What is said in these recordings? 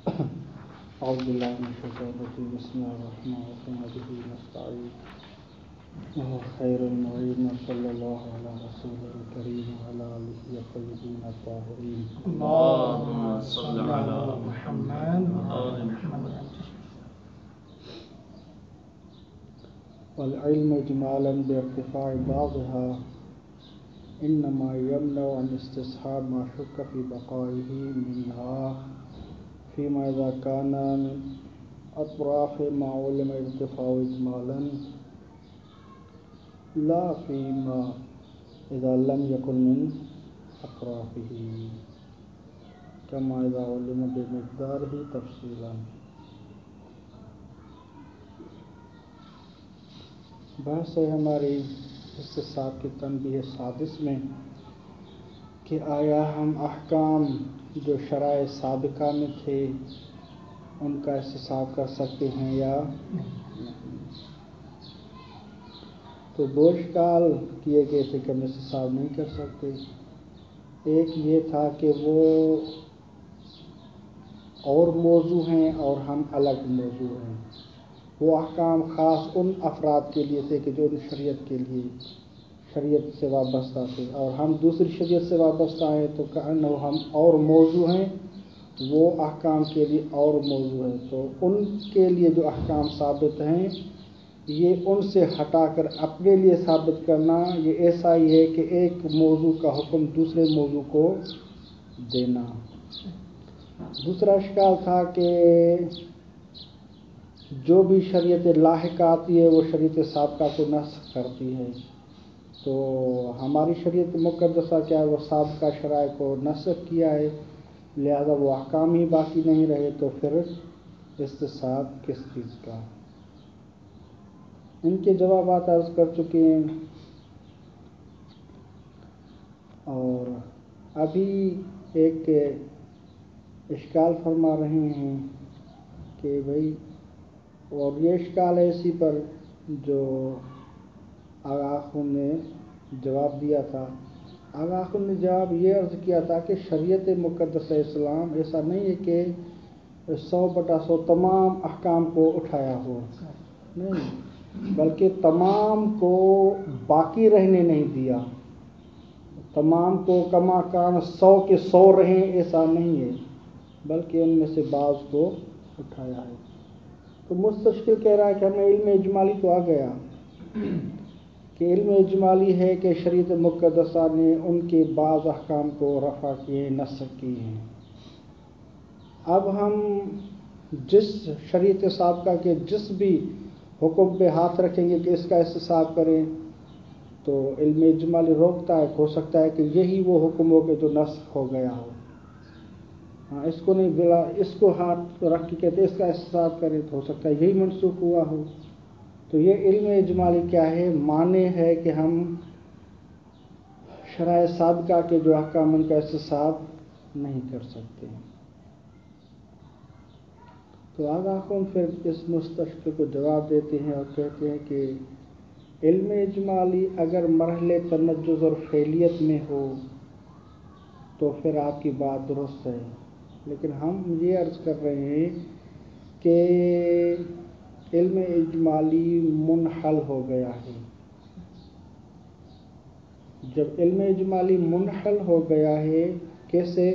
اعوذ باللہ من الشیطان الرجیم بسم اللہ الرحمن الرحیم وبہ نستعین خیر المعین صلی اللہ علی رسول الکریم وعلی آلہ الطیبین الطاہرین اللهم صل على محمد وآل محمد. والعلم اجمالا بارتفاع بعضها انما يمنع عن استصحاب ما شك في بقائه منها فيما اذا كان من اطراف ما علم ارتفاع اجمالا لا فيما اذا لم يكن من اطرافه كما اذا علم بمقداره تفصيلا. بحث ہے ہماری استصحاب کی تنبیہ سادس میں کہ آیا ہم احکام جو شرائع سابقہ میں تھے ان کا استصحاب کر سکتے ہیں یا نہیں. تو دو اشکال کیے گئے تھے کہ ہم استصحاب نہیں کر سکتے. ایک یہ تھا کہ وہ اور موضوع ہیں اور ہم الگ موضوع ہیں. وہ احکام خاص ان افراد کے لیے تھے کہ جو شریعت کے لیے شریعت سے وابستہ تھے اور ہم دوسری شریعت سے وابستہ ہیں تو کہنا ہم اور موضوع ہیں وہ احکام کے لیے اور موضوع ہیں. تو ان کے لیے جو احکام ثابت ہیں یہ ان سے ہٹا کر اپنے لیے ثابت کرنا یہ ایسا ہی ہے کہ ایک موضوع کا حکم دوسرے موضوع کو دینا. دوسرا اشکال تھا کہ جو بھی شریعت لاحقہ آتی ہے وہ شریعت سابقہ کو نسخ کرتی ہے. تو ہماری شریعت مقدسہ کیا ہے وہ سابقہ شرائع کو نسخ کیا ہے لہذا وہ احکام ہی باقی نہیں رہے تو پھر استصحاب کس چیز کا. ان کے جوابات عرض کر چکے ہیں اور ابھی ایک اشکال فرما رہے ہیں کہ بھائی اور یہ اشکال ہے اسی پر جو آغاخوں نے جواب دیا تھا. آغاخوں نے جواب یہ عرض کیا تھا کہ شریعت مقدسہ اسلام ایسا نہیں ہے کہ 100/100 تمام احکام کو اٹھایا ہو نہیں بلکہ تمام کو باقی رہنے نہیں دیا. تمام کو کما کان 100 کے 100 رہیں ایسا نہیں ہے بلکہ ان میں سے بعض کو اٹھایا ہے. تو مستشکل کہہ رہا ہے کہ ہمیں علم اجمالی تو آ گیا کہ علم اجمالی ہے کہ شریعت مقدسہ نے ان کے بعض احکام کو رفع کیے نسخ کیے ہیں. اب ہم جس شریعت سابقہ کے جس بھی حکم پہ ہاتھ رکھیں گے کہ اس کا استصحاب کریں تو علم اجمالی روکتا ہے. ہو سکتا ہے کہ یہی وہ حکم ہو کہ جو نسخ ہو گیا ہو. ہاں اس کو نہیں بلا اس کو ہاتھ رکھ کے کہتے اس کا استصحاب کریں تو ہو سکتا ہے یہی منسوخ ہوا ہو. تو یہ علم اجمالی کیا ہے معنی ہے کہ ہم شرائع سابقہ کے جو احکام ان کا استصحاب نہیں کر سکتے. تو آغاخون پھر اس مستشکل کو جواب دیتے ہیں اور کہتے ہیں کہ علم اجمالی اگر مرحلے تنجز اور فعلیت میں ہو تو پھر آپ کی بات درست ہے لیکن ہم یہ عرض کر رہے ہیں کہ علم اجمالی منحل ہو گیا ہے. جب علم اجمالی منحل ہو گیا ہے کیسے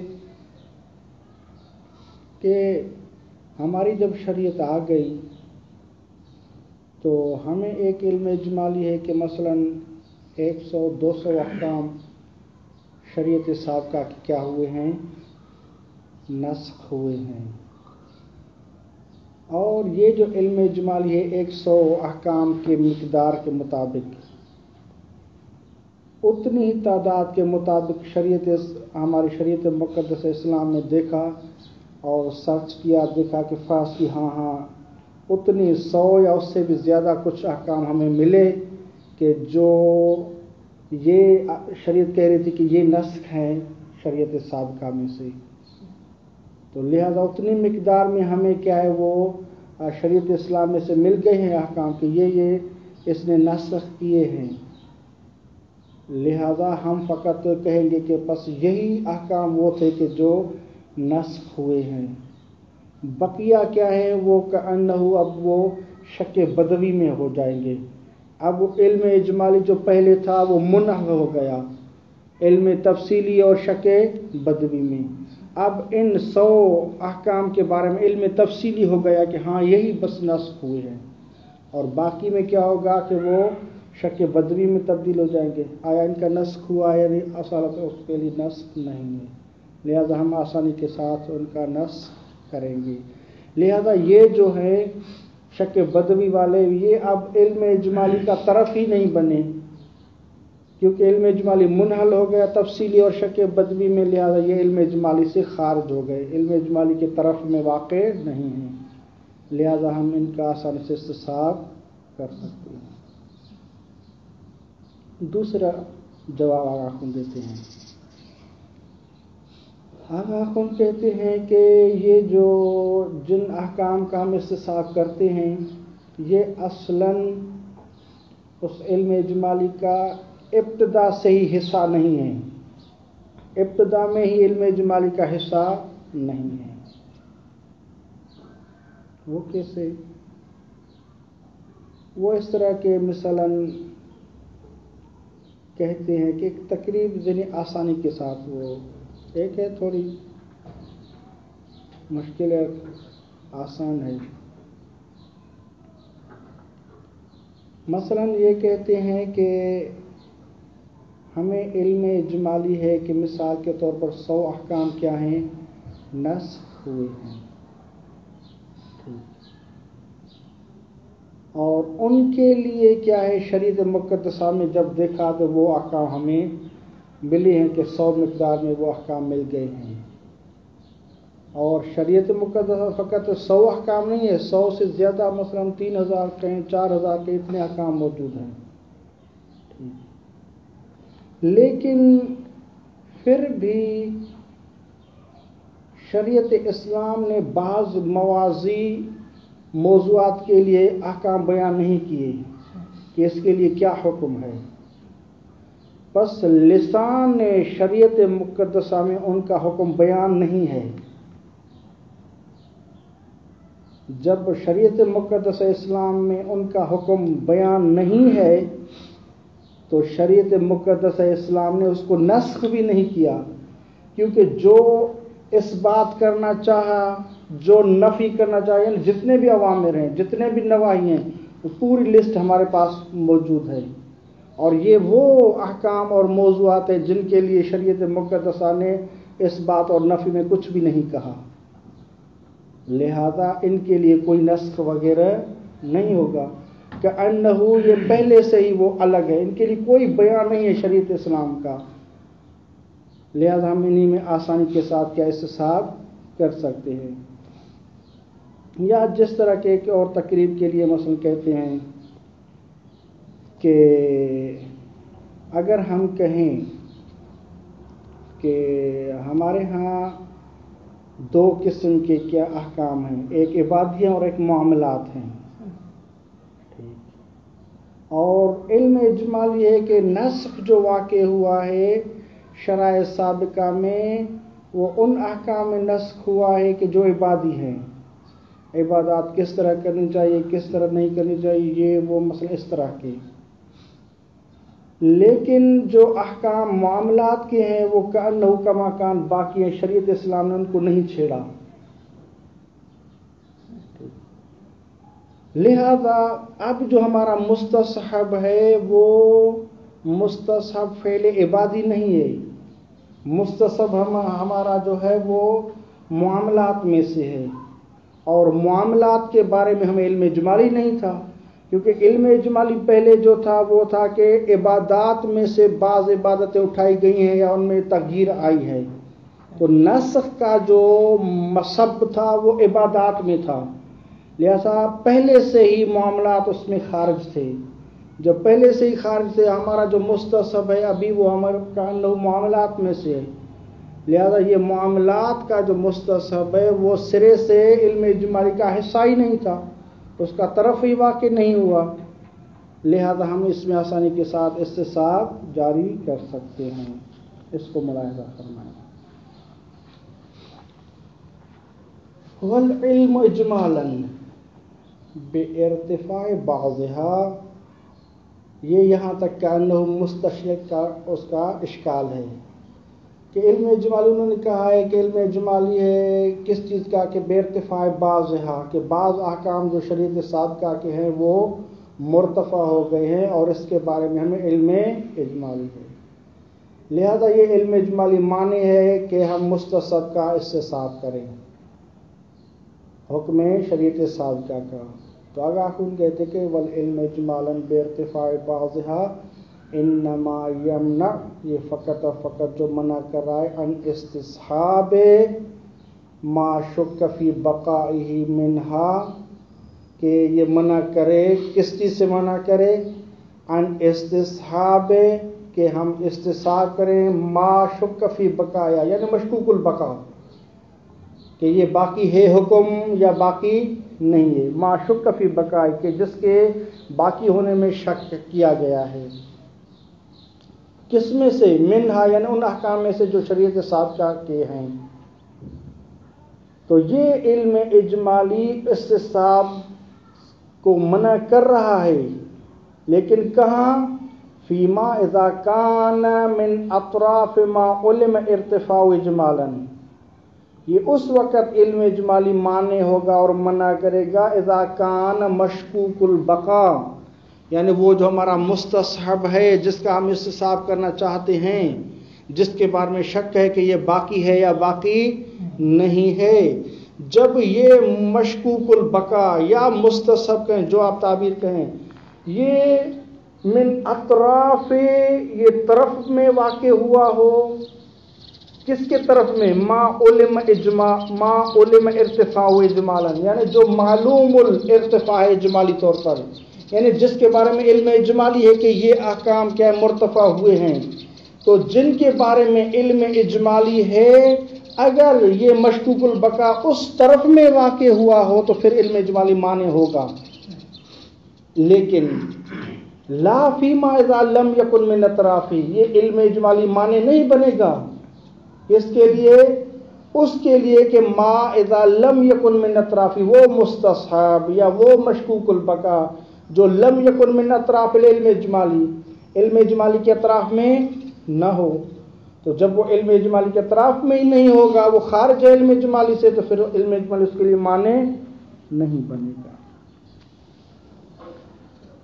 کہ ہماری جب شریعت آ گئی تو ہمیں ایک علم اجمالی ہے کہ مثلا 100-200 احکام شریعت سابقہ کے کیا ہوئے ہیں نسخ ہوئے ہیں. اور یہ جو علم اجمالی ہے 100 احکام کے مقدار کے مطابق اتنی ہی تعداد کے مطابق ہماری شریعت مقدس اسلام میں دیکھا اور سرچ کیا دیکھا کہ فرض کی ہاں اتنی 100 یا اس سے بھی زیادہ کچھ احکام ہمیں ملے کہ جو یہ شریعت کہہ رہی تھی کہ یہ نسخ ہیں شریعت سابقہ میں سے. تو لہذا اتنی مقدار میں ہمیں کیا ہے وہ شریعت اسلام میں سے مل گئے ہیں احکام کہ یہ اس نے نسخ کیے ہیں. لہذا ہم فقط کہیں گے کہ بس یہی احکام وہ تھے کہ جو نسخ ہوئے ہیں. بقیہ کیا ہے وہ کأنہو، اب وہ شک بدوی میں ہو جائیں گے. اب علم اجمالی جو پہلے تھا وہ منح ہو گیا علم تفصیلی اور شک بدوی میں. اب ان 100 احکام کے بارے میں علم تفصیلی ہو گیا کہ ہاں یہی بس نسخ ہوئے ہیں، اور باقی میں کیا ہوگا کہ وہ شک بدوی میں تبدیل ہو جائیں گے. آیا ان کا نسخ ہوا ہے؟ اصالت اس کے لیے نسخ نہیں ہے، لہذا ہم آسانی کے ساتھ ان کا نسخ کریں گے. لہذا یہ جو ہے شک بدوی والے، یہ اب علم اجمالی کا طرف ہی نہیں بنے، کیونکہ علم اجمالی منحل ہو گیا تفصیلی اور شک بدوی میں. لہذا یہ علم اجمالی سے خارج ہو گئے، علم اجمالی کے طرف میں واقع نہیں ہیں. لہذا ہم ان کا آسانی سے استصحاب کر سکتے ہیں. دوسرا جواب آغا خون دیتے ہیں. آغا خون کہتے ہیں کہ یہ جو جن احکام کا ہم استصحاب کرتے ہیں یہ اصلاً اس علم اجمالی کا ابتدا سے ہی حصہ نہیں ہے، ابتدا میں ہی علم اجمالی کا حصہ نہیں ہے. وہ کیسے؟ وہ اس طرح کے مثلاً کہتے ہیں کہ ایک تقریب ذہنی آسانی کے ساتھ، وہ ایک ہے تھوڑی مشکل ہے آسان ہے. مثلاً یہ کہتے ہیں کہ ہمیں علم اجمالی ہے کہ مثال کے طور پر 100 احکام کیا ہیں؟ نسخ ہوئے ہیں. اور ان کے لیے کیا ہے شریعت مقدسہ میں جب دیکھا تو وہ احکام ہمیں ملے ہیں کہ 100 مقدار میں وہ احکام مل گئے ہیں. اور شریعت مقدسہ فقط 100 احکام نہیں ہے، 100 سے زیادہ، مثلا 3000 کہیں 4000 کے اتنے احکام موجود ہیں. لیکن پھر بھی شریعت اسلام نے بعض مواضیع موضوعات کے لیے احکام بیان نہیں کیے کہ اس کے لیے کیا حکم ہے. بس لسان شریعت مقدسہ میں ان کا حکم بیان نہیں ہے. جب شریعت مقدسہ اسلام میں ان کا حکم بیان نہیں ہے تو شریعت مقدسہ اسلام نے اس کو نسخ بھی نہیں کیا، کیونکہ جو اس بات کرنا چاہا، جو نفی کرنا چاہیے، جتنے بھی اوامر ہیں، جتنے بھی نواہی ہیں، وہ پوری لسٹ ہمارے پاس موجود ہے. اور یہ وہ احکام اور موضوعات ہیں جن کے لیے شریعت مقدسہ نے اس بات اور نفی میں کچھ بھی نہیں کہا. لہذا ان کے لیے کوئی نسخ وغیرہ نہیں ہوگا، کہ انہو یہ پہلے سے ہی وہ الگ ہے، ان کے لیے کوئی بیان نہیں ہے شریعت اسلام کا. لہذا ہم انہی میں آسانی کے ساتھ کیا استصحاب کر سکتے ہیں. یا جس طرح کے ایک اور تقریب کے لیے مثلا کہتے ہیں کہ اگر ہم کہیں کہ ہمارے ہاں 2 قسم کے کیا احکام ہیں، ایک عبادی ہیں اور ایک معاملات ہیں. اور علم اجمالی ہے کہ نسخ جو واقع ہوا ہے شرائع سابقہ میں وہ ان احکام میں نسخ ہوا ہے کہ جو عبادی ہیں. عبادات کس طرح کرنی چاہیے، کس طرح نہیں کرنی چاہیے، یہ وہ مسئلہ اس طرح کے. لیکن جو احکام معاملات کے ہیں وہ کأنہ کما کان باقی ہیں، شریعت اسلام نے ان کو نہیں چھیڑا. لہذا اب جو ہمارا مستصحب ہے وہ مستصحب فعل عبادی نہیں ہے، مستصحب ہمارا جو ہے وہ معاملات میں سے ہے. اور معاملات کے بارے میں ہمیں علم اجمالی نہیں تھا، کیونکہ علم اجمالی پہلے جو تھا وہ تھا کہ عبادات میں سے بعض عبادتیں اٹھائی گئی ہیں یا ان میں تغییر آئی ہے. تو نسخ کا جو مسب تھا وہ عبادات میں تھا، لہذا پہلے سے ہی معاملات اس میں خارج تھے. جب پہلے سے ہی خارج تھے، ہمارا جو مستصحب ہے ابھی وہ ہمارے معاملات میں سے ہے. لہذا یہ معاملات کا جو مستصحب ہے وہ سرے سے علم اجمالی کا حصہ ہی نہیں تھا، اس کا طرف ہی واقع نہیں ہوا. لہذا ہم اس میں آسانی کے ساتھ استصحاب جاری کر سکتے ہیں. اس کو ملاحظہ فرمائیں. والعلم اجمالا بارتفاع بعضها، یہ یہاں تک کہ انہ مستشرق کا اس کا اشکال ہے کہ علم اجمالی انہوں نے کہا ہے کہ علم اجمالی ہے کس چیز کا کہ بے ارتفاع بعضها، کہ بعض احکام جو شریعت سابقہ کے ہیں وہ مرتفع ہو گئے ہیں اور اس کے بارے میں ہمیں علم اجمالی ہے، لہذا یہ علم اجمالی معنی ہے کہ ہم مستصحب کا استصحاب کریں حکم شریعت سابقہ کا۔ تو آگاہ کن کہتے کہ والعلم اجمالا بارتفاع بعضها انما یمنع، یہ فقط اور فقط جو منع کر رہا ہے ان استصحاب ما شک فی بقائہ منہا، کہ یہ منع کرے کس چیز سے منع کرے، ان استصحاب، کہ ہم استصحاب کریں ما شک فی بقایا یعنی مشکوک البقا، کہ یہ باقی ہے حکم یا باقی نہیں ہے، ما شک فی بقائی، کہ جس کے باقی ہونے میں شک کیا گیا ہے، کس میں سے، منہا یعنی ان احکام میں سے جو شریعت سابقہ کے ہیں۔ تو یہ علم اجمالی استصحاب کو منع کر رہا ہے، لیکن کہاں، فیما اذا کان من اطراف ما علم ارتفاع اجمالا، یہ اس وقت علم اجمالی مانے ہوگا اور منع کرے گا اذا کان مشکوک البقا، یعنی وہ جو ہمارا مستصحب ہے جس کا ہم استصحاب کرنا چاہتے ہیں، جس کے بارے میں شک ہے کہ یہ باقی ہے یا باقی نہیں ہے، جب یہ مشکوک البقا یا مستصحب کہیں جو آپ تعبیر کہیں، یہ من اطراف، یہ طرف میں واقع ہوا ہو، کس کے طرف میں، ما علم ارتفاع اجمالا، یعنی جو معلوم الارتفاع اجمالی طور پر، یعنی جس کے بارے میں علم اجمالی ہے کہ یہ احکام کیا مرتفع ہوئے ہیں، تو جن کے بارے میں علم اجمالی ہے اگر یہ مشکوک البقا اس طرف میں واقع ہوا ہو تو پھر علم اجمالی مانے ہوگا، لیکن لا فیما اذا لم یکن من اطرافی، یہ علم اجمالی مانے نہیں بنے گا اس کے لیے کہ ما اذا لم یکن من اطرافی، وہ مستصحب یا وہ مشکوک البقا جو لم یکن من اطراف العلم اجمالی، علم اجمالی کے اطراف میں نہ ہو، تو جب وہ علم اجمالی کے اطراف میں ہی نہیں ہوگا، وہ خارج علم اجمالی سے، تو پھر علم اجمالی اس کے لیے مانے نہیں بنے گا۔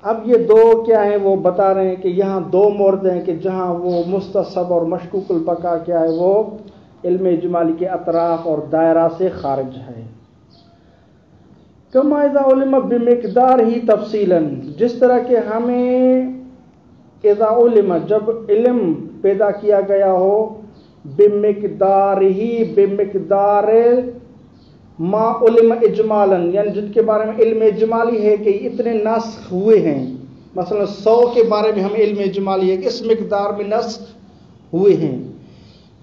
اب یہ دو کیا ہیں وہ بتا رہے ہیں کہ یہاں دو مورد ہیں کہ جہاں وہ مستصحب اور مشکوک البقا کیا ہے وہ علم اجمالی کے اطراف اور دائرہ سے خارج ہے۔ کما اذا علم بمقدار ہی تفصیلا، جس طرح کہ ہمیں اذا علم، جب علم پیدا کیا گیا ہو، بمقدار ہی، بمقدار ما علم اجمالا، یعنی جن کے بارے میں علم اجمالی ہے کہ اتنے نسخ ہوئے ہیں، مثلا 100 کے بارے میں ہمیں علم اجمالی ہے کہ اس مقدار میں نسخ ہوئے ہیں،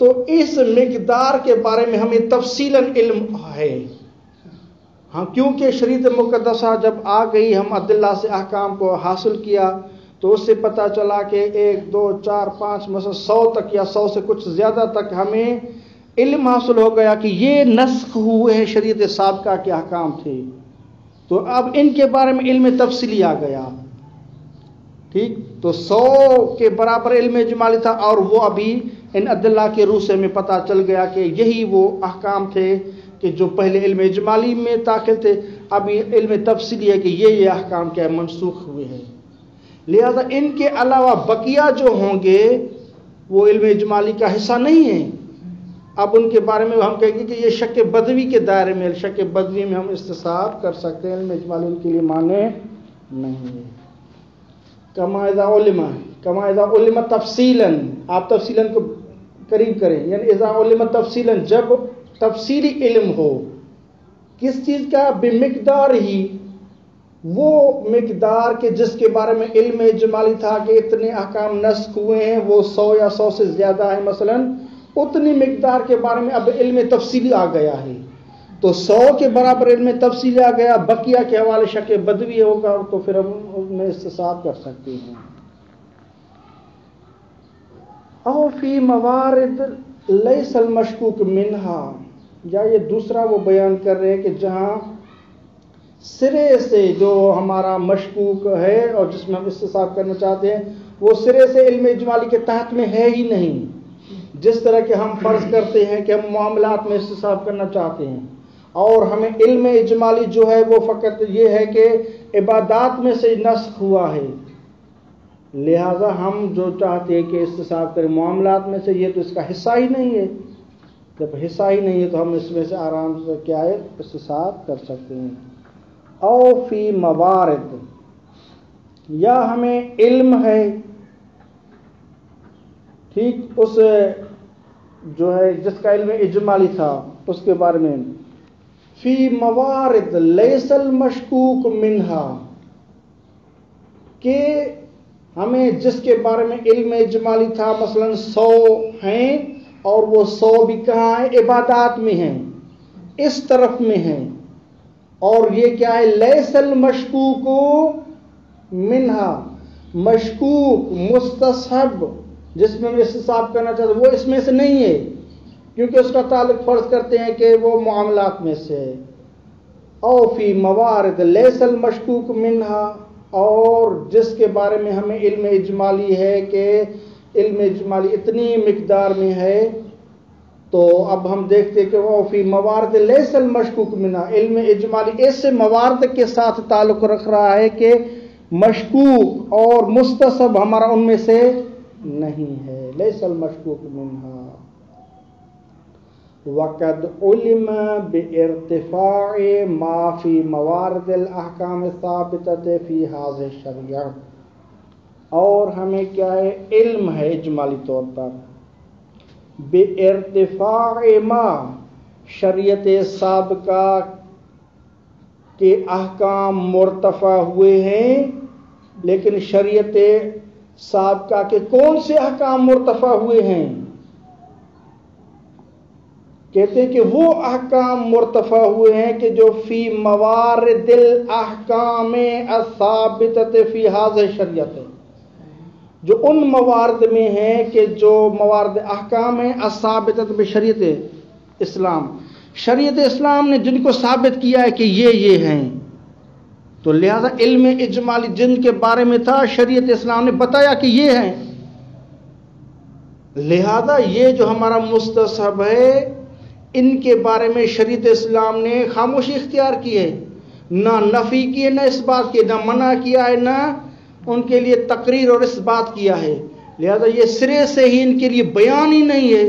تو اس مقدار کے بارے میں ہمیں تفصیلاً علم ہے، ہاں، کیونکہ شریعت مقدسہ جب آ گئی، ہم ادلہ سے احکام کو حاصل کیا تو اس سے پتہ چلا کہ 1 2 4 5 مثلا 100 تک یا 100 سے کچھ زیادہ تک ہمیں علم حاصل ہو گیا کہ یہ نسخ ہوئے ہیں، شریعت سابقہ کے احکام تھے، تو اب ان کے بارے میں علم تفصیلی آ گیا، ٹھیک، تو 100 کے برابر علم اجمالی تھا اور وہ ابھی ان ادلہ کے روح سے ہمیں پتہ چل گیا کہ یہی وہ احکام تھے کہ جو پہلے علم اجمالی میں داخل تھے، اب علم تفصیلی ہے کہ یہ احکام کیا منسوخ ہوئے ہیں، لہذا ان کے علاوہ بقیہ جو ہوں گے وہ علم اجمالی کا حصہ نہیں ہیں، اب ان کے بارے میں ہم کہیں گے کہ یہ شک بدوی کے دائرے میں، شک بدوی میں ہم استصحاب کر سکتے ہیں، علم اجمالی ان کے لیے مانے نہیں ہے۔ کما اذا علم تفصیلا، آپ تفصیلا کو قریب کریں، یعنی اذا علم تفصیلا، جب تفصیلی علم ہو کس چیز کا، بمقدار ہی، وہ مقدار کے جس کے بارے میں علم اجمالی تھا کہ اتنے احکام نسخ ہوئے ہیں، وہ 100 یا 100 سے زیادہ ہے، مثلا اتنی مقدار کے بارے میں اب علم تفصیلی آ گیا ہے، تو 100 کے برابر علم تفصیلی آ گیا، بقیہ کے حوالے شک بدوی ہوگا تو پھر ہم اس میں استصحاب کر سکتے ہیں۔ او فی موارد لیس المشکوک منہا، یا یہ دوسرا وہ بیان کر رہے ہیں کہ جہاں سرے سے جو ہمارا مشکوک ہے اور جس میں ہم استصحاب کرنا چاہتے ہیں وہ سرے سے علم اجمالی کے تحت میں ہے ہی نہیں. جس طرح کہ ہم فرض کرتے ہیں کہ ہم معاملات میں استصحاب کرنا چاہتے ہیں اور ہمیں علم اجمالی جو ہے وہ فقط یہ ہے کہ عبادات میں سے نسخ ہوا ہے، لہذا ہم جو چاہتے ہیں کہ استصحاب کریں معاملات میں سے، یہ تو اس کا حصہ ہی نہیں ہے. جب حصہ ہی نہیں ہے تو ہم اس میں سے آرام سے کیا ہے استصحاب کر سکتے ہیں. او فی موارد، یا ہمیں علم ہے ٹھیک اس جو ہے جس کا علم اجمالی تھا اس کے بارے میں، فی موارد لیس المشکوک منہا، کہ ہمیں جس کے بارے میں علم اجمالی تھا مثلا 100 ہیں اور وہ 100 بھی کہاں ہیں؟ عبادات میں ہیں، اس طرف میں ہیں. اور یہ کیا ہے؟ لیس المشکوک منہا، مشکوک مستصحب جس میں ہم استصحاب کرنا چاہتے ہیں وہ اس میں سے نہیں ہے، کیونکہ اس کا تعلق فرض کرتے ہیں کہ وہ معاملات میں سے ہے. او فی موارد لیس المشکوک منہا، اور جس کے بارے میں ہمیں علم اجمالی ہے کہ علم اجمالی اتنی مقدار میں ہے، تو اب ہم دیکھتے ہیں کہ وہ فی موارد لیس المشکوک منہا، علم اجمالی ایسے موارد کے ساتھ تعلق رکھ رہا ہے کہ مشکوک اور مستصحب ہمارا ان میں سے نہیں ہے. لیس المشکوک منہا. وقد علم بارتفاع ما فی موارد الاحکام الثابتۃ فی هذه الشریعہ، اور ہمیں کیا ہے علم ہے اجمالی طور پر بارتفاع ما، شریعت سابقہ کے احکام مرتفع ہوئے ہیں. لیکن شریعت سابقہ کے کون سے احکام مرتفع ہوئے ہیں؟ کہتے ہیں کہ وہ احکام مرتفع ہوئے ہیں کہ جو فی موارد الاحکام الثابتۃ فی هذه الشریعہ، جو ان موارد میں ہیں کہ جو موارد احکام ہیں الثابتۃ بشریعت اسلام، شریعت اسلام نے جن کو ثابت کیا ہے کہ یہ ہیں. تو لہذا علم اجمالی جن کے بارے میں تھا شریعت اسلام نے بتایا کہ یہ ہیں، لہذا یہ جو ہمارا مستصحب ہے ان کے بارے میں شریعت اسلام نے خاموشی اختیار کی ہے، نہ نفی کی ہے، نہ اس بات کی، نہ منع کیا ہے، نہ ان کے لیے تقریر اور اس بات کیا ہے. لہذا یہ سرے سے ہی ان کے لیے بیان ہی نہیں ہے.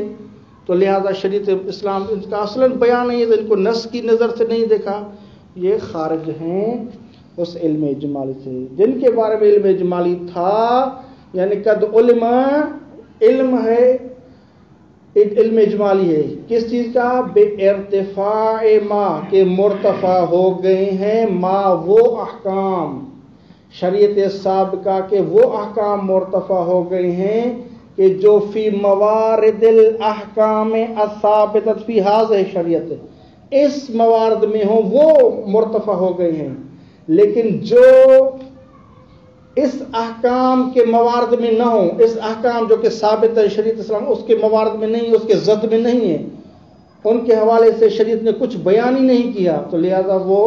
تو لہذا شریعت اسلام ان کا اصلاً بیان نہیں ہے، تو ان کو نص کی نظر سے نہیں دیکھا، یہ خارج ہیں اس علم اجمالی سے جن کے بارے میں علم اجمالی تھا. یعنی قد علم، علم ہے علم اجمالی ہے کس چیز کا؟ بے ارتفاع ما، کہ مرتفع ہو گئے ہیں ما وہ احکام، شریعت سابقہ کے وہ احکام مرتفع ہو گئے ہیں کہ جو فی موارد الاحکام الثابتۃ فی هذه الشریعہ، اس موارد میں ہوں وہ مرتفع ہو گئے ہیں. لیکن جو اس احکام کے موارد میں نہ ہوں، اس احکام جو کہ ثابت ہے شریعت اسلام اس کے موارد میں نہیں، اس کے زد میں نہیں ہے، ان کے حوالے سے شریعت نے کچھ بیان ہی نہیں کیا، تو لہذا وہ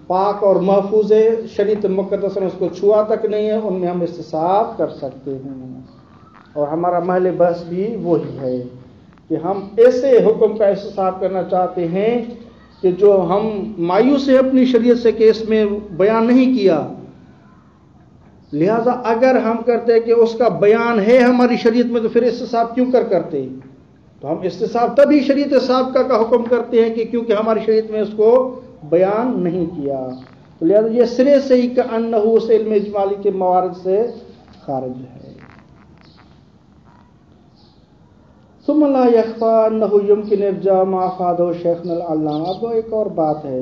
پاک اور محفوظ ہے، شریعت مقدس نے اس کو چھوا تک نہیں ہے، ان میں ہم استصحاب کر سکتے ہیں. اور ہمارا محل بحث بھی وہی ہے کہ ہم ایسے حکم کا استصحاب کرنا چاہتے ہیں کہ جو ہم مایوس ہیں اپنی شریعت سے کہ اس میں بیان نہیں کیا. لہذا اگر ہم کرتے کہ اس کا بیان ہے ہماری شریعت میں تو پھر استصحاب کیوں کرتے؟ تو ہم استصحاب تبھی شریعت سابقہ کا حکم کرتے ہیں کہ کیونکہ ہماری شریعت میں اس کو بیان نہیں کیا. تو لہذا یہ سرے سے ہی کأنہ اس علم اجمالی کے موارد سے خارج ہے. ثم لا يخفى انه يمكن ارجاع ما افاده شیخنا العلامہ. اب ایک اور بات ہے،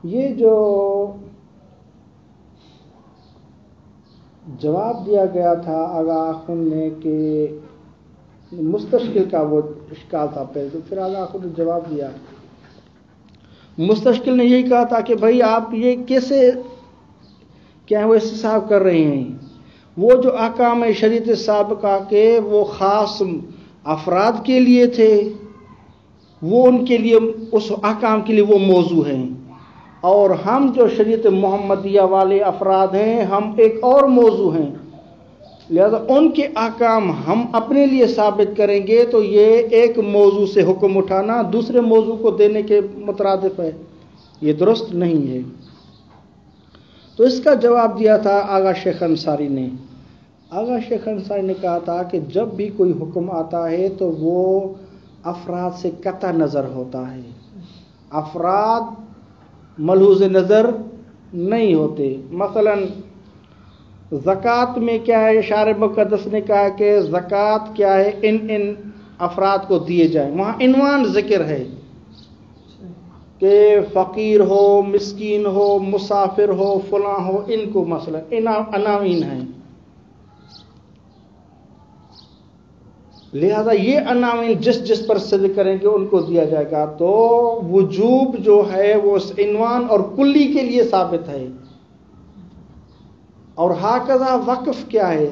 یہ جو جواب دیا گیا تھا آغا خن نے کہ مستشکل کا وہ اشکال تھا پہلے، تو پھر آغا خن نے جواب دیا. مستشکل نے یہی کہا تھا کہ بھائی آپ یہ کیسے کیا وہ استصحاب کر رہے ہیں؟ وہ جو احکام شریعت سابقہ کے وہ خاص افراد کے لیے تھے وہ ان کے لیے اس احکام کے لیے وہ موضوع ہیں، اور ہم جو شریعت محمدیہ والے افراد ہیں ہم ایک اور موضوع ہیں، لہذا ان کے احکام ہم اپنے لیے ثابت کریں گے تو یہ ایک موضوع سے حکم اٹھانا دوسرے موضوع کو دینے کے مترادف ہے، یہ درست نہیں ہے۔ تو اس کا جواب دیا تھا آغا شیخ انصاری نے۔ آغا شیخ انصاری نے کہا تھا کہ جب بھی کوئی حکم آتا ہے تو وہ افراد سے قطع نظر ہوتا ہے، افراد ملحوظ نظر نہیں ہوتے۔ مثلا زکوٰۃ میں کیا ہے، شارع مقدس نے کہا کہ زکوٰۃ کیا ہے، ان افراد کو دیے جائیں، وہاں عنوان ذکر ہے کہ فقیر ہو، مسکین ہو، مسافر ہو، فلاں ہو، ان کو مثلا عناوین ہیں، لہذا یہ عناوین جس پر صدق کریں گے ان کو دیا جائے گا۔ تو وجوب جو ہے وہ اس عنوان اور کلی کے لیے ثابت ہے، اور ہاکذا وقف کیا ہے،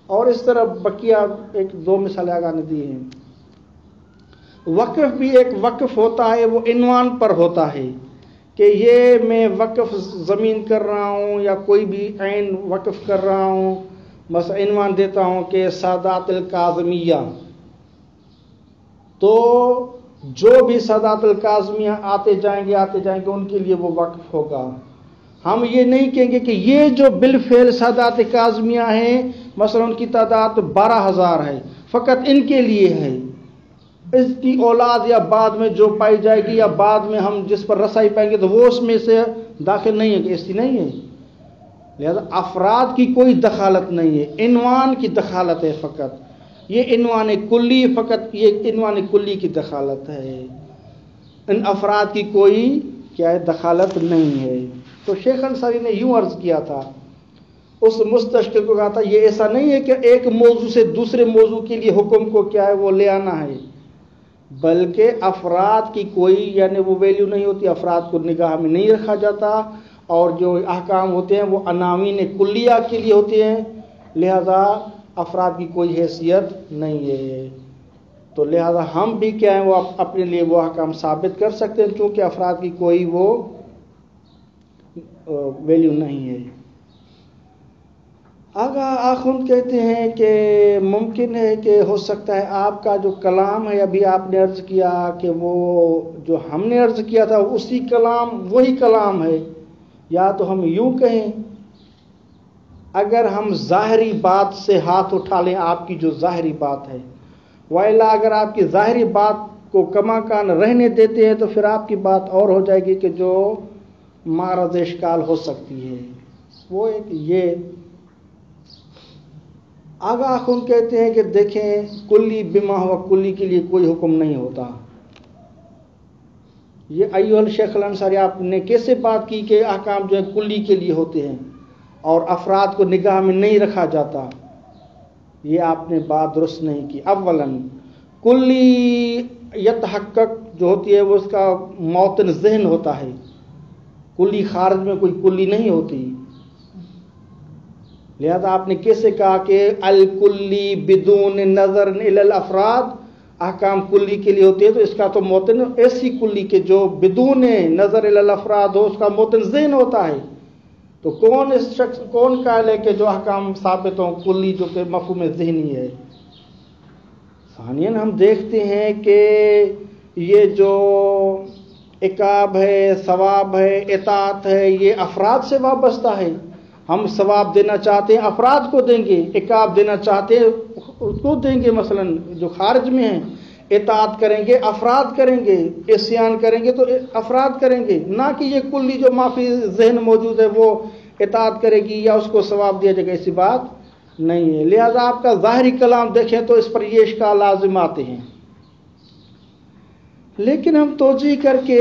اور اس طرح بقیہ ایک دو مثالیں آگاہ نے دی ہیں۔ وقف بھی ایک وقف ہوتا ہے، وہ عنوان پر ہوتا ہے کہ یہ میں وقف زمین کر رہا ہوں یا کوئی بھی عین وقف کر رہا ہوں، بس عنوان دیتا ہوں کہ سادات الکاظمیہ، تو جو بھی سادات الکاظمیہ آتے جائیں گے ان کے لیے وہ وقف ہوگا۔ ہم یہ نہیں کہیں گے کہ یہ جو بالفعل سادات کاظمیہ ہیں مثلا ان کی تعداد 12,000 ہے، فقط ان کے لیے ہے، اس کی اولاد یا بعد میں جو پائی جائے گی یا بعد میں ہم جس پر رسائی پائیں گے تو وہ اس میں سے داخل نہیں ہے، ایسی نہیں ہے۔ لہذا افراد کی کوئی دخالت نہیں ہے، عنوان کی دخالت ہے فقط، یہ عنوان کلی، فقط یہ عنوان کلی کی دخالت ہے، ان افراد کی کوئی کیا ہے دخالت نہیں ہے۔ تو شیخ انصاری نے یوں عرض کیا تھا، اس مستشکل کو کہا تھا یہ ایسا نہیں ہے کہ ایک موضوع سے دوسرے موضوع کے لیے حکم کو کیا ہے وہ لے آنا ہے، بلکہ افراد کی کوئی یعنی وہ ویلیو نہیں ہوتی، افراد کو نگاہ میں نہیں رکھا جاتا، اور جو احکام ہوتے ہیں وہ عناوین کلیہ کے لیے ہوتے ہیں، لہذا افراد کی کوئی حیثیت نہیں ہے۔ تو لہذا ہم بھی کیا ہیں وہ اپنے لیے وہ احکام ثابت کر سکتے ہیں کیونکہ افراد کی کوئی وہ ویلیو نہیں ہے۔ آخوند کہتے ہیں کہ ممکن ہے کہ ہو سکتا ہے آپ کا جو کلام ہے ابھی آپ نے عرض کیا کہ وہ جو ہم نے عرض کیا تھا اسی کلام وہی کلام ہے، یا تو ہم یوں کہیں اگر ہم ظاہری بات سے ہاتھ اٹھا لیں آپ کی جو ظاہری بات ہے، وَإِلَّا اگر آپ کی ظاہری بات کو کما کان رہنے دیتے ہیں تو پھر آپ کی بات اور ہو جائے گی کہ جو معرض اشکال ہو سکتی ہے، وہ ایک یہ آگاہ خون کہتے ہیں کہ دیکھیں کلی بما ہوا کلی کے لیے کوئی حکم نہیں ہوتا۔ یہ ایھا الشیخ الانصاری آپ نے کیسے بات کی کہ احکام جو ہے کلی کے لیے ہوتے ہیں اور افراد کو نگاہ میں نہیں رکھا جاتا، یہ آپ نے بات درست نہیں کی۔ اولاً کلی یتحقق جو ہوتی ہے وہ اس کا موطن ذہن ہوتا ہے، کلی خارج میں کوئی کلی نہیں ہوتی، لہذا آپ نے کیسے کہا کہ الکلی بدون نظر الی الافراد احکام کلی کے لیے ہوتے ہیں، تو اس کا تو موطن ایسی کلی کے جو بدون نظر الی الافراد ہو، اس کا موطن ذہن ہوتا ہے، تو کون اس شخص کون قائل ہے کہ جو احکام ثابت ہوں کلی جو کہ مفہوم ذہنی ہے۔ ثانیاً ہم دیکھتے ہیں کہ یہ جو عقاب ہے، ثواب ہے، اطاعت ہے، یہ افراد سے وابستہ ہے، ہم ثواب دینا چاہتے ہیں افراد کو دیں گے، عقاب دینا چاہتے ہیں اس کو دیں گے، مثلا جو خارج میں ہیں، اطاعت کریں گے افراد کریں گے، عصیان کریں گے تو افراد کریں گے، نہ کہ یہ کلی جو معافی ذہن موجود ہے وہ اطاعت کرے گی یا اس کو ثواب دیا جائے گا، ایسی بات نہیں ہے۔ لہذا آپ کا ظاہری کلام دیکھیں تو اس پر یہ اشکال لازم آتے ہیں، لیکن ہم توجیہ کر کے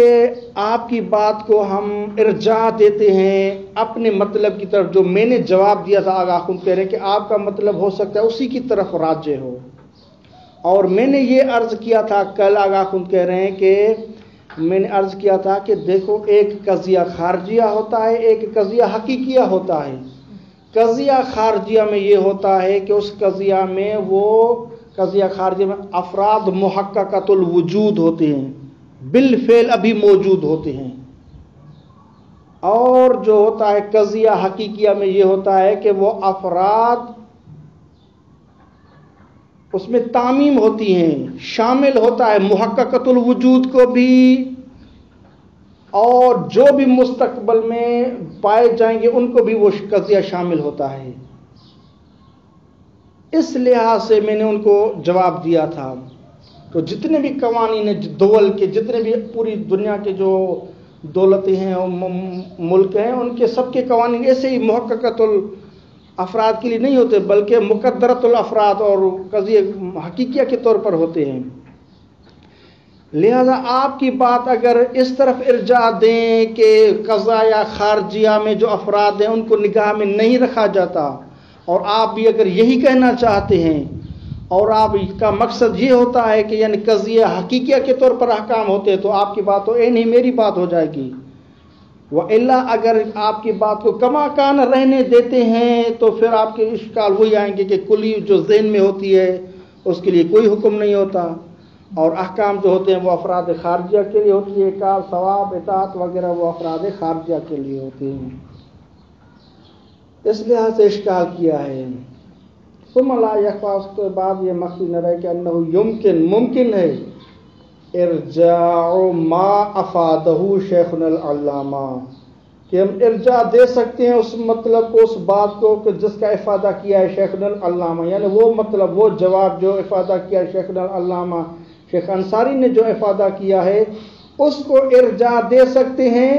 آپ کی بات کو ہم ارجاع دیتے ہیں اپنے مطلب کی طرف، جو میں نے جواب دیا تھا آغا خود کہہ رہے ہیں کہ آپ کا مطلب ہو سکتا ہے اسی کی طرف راجع ہو، اور میں نے یہ عرض کیا تھا کل آغا خود کہہ رہے ہیں کہ میں نے عرض کیا تھا کہ دیکھو ایک قضیہ خارجیہ ہوتا ہے، ایک قضیہ حقیقیہ ہوتا ہے۔ قضیہ خارجیہ میں یہ ہوتا ہے کہ اس قضیہ میں وہ قضیہ خارجہ میں افراد محققۃ الوجود ہوتے ہیں، بالفعل ابھی موجود ہوتے ہیں، اور جو ہوتا ہے قضیہ حقیقیہ میں یہ ہوتا ہے کہ وہ افراد اس میں تعمیم ہوتی ہیں، شامل ہوتا ہے محققۃ الوجود کو بھی، اور جو بھی مستقبل میں پائے جائیں گے ان کو بھی وہ قضیہ شامل ہوتا ہے۔ اس لحاظ سے میں نے ان کو جواب دیا تھا۔ تو جتنے بھی قوانین دول کے، جتنے بھی پوری دنیا کے جو دولتیں ہیں اور ملک ہیں، ان کے سب کے قوانین ایسے ہی محققۃ الافراد کے لیے نہیں ہوتے، بلکہ مقدرۃ الافراد اور قضیہ حقیقیہ کے طور پر ہوتے ہیں۔ لہذا آپ کی بات اگر اس طرف ارجاع دیں کہ قضایا خارجیہ میں جو افراد ہیں ان کو نگاہ میں نہیں رکھا جاتا، اور آپ بھی اگر یہی کہنا چاہتے ہیں اور آپ کا مقصد یہ ہوتا ہے کہ یعنی قضیہ حقیقیہ کے طور پر احکام ہوتے ہیں، تو آپ کی بات تو ہی میری بات ہو جائے گی۔ وَإِلَّا اگر آپ کی بات کو کما کان رہنے دیتے ہیں تو پھر آپ کے اشکال وہی آئیں گے کہ کلی جو ذہن میں ہوتی ہے اس کے لیے کوئی حکم نہیں ہوتا، اور احکام جو ہوتے ہیں وہ افراد خارجیہ کے لیے ہوتی ہے، کار ثواب اطاعت وغیرہ وہ افراد خارجیہ کے لیے ہوتے ہیں۔ اس لحاظ سے اشکال کیا ہے۔ ثم لا یخفی، اس کے بعد یہ مخفی نہ رہے کہ انہ ممکن ہے ارجاع ما افادہ شیخنا العلامہ، کہ ہم ارجاع دے سکتے ہیں اس مطلب کو، اس بات کو کہ جس کا افادہ کیا ہے شیخنا العلامہ، یعنی وہ مطلب وہ جواب جو افادہ کیا ہے شیخنا العلامہ شیخ انصاری نے جو افادہ کیا ہے اس کو ارجاع دے سکتے ہیں،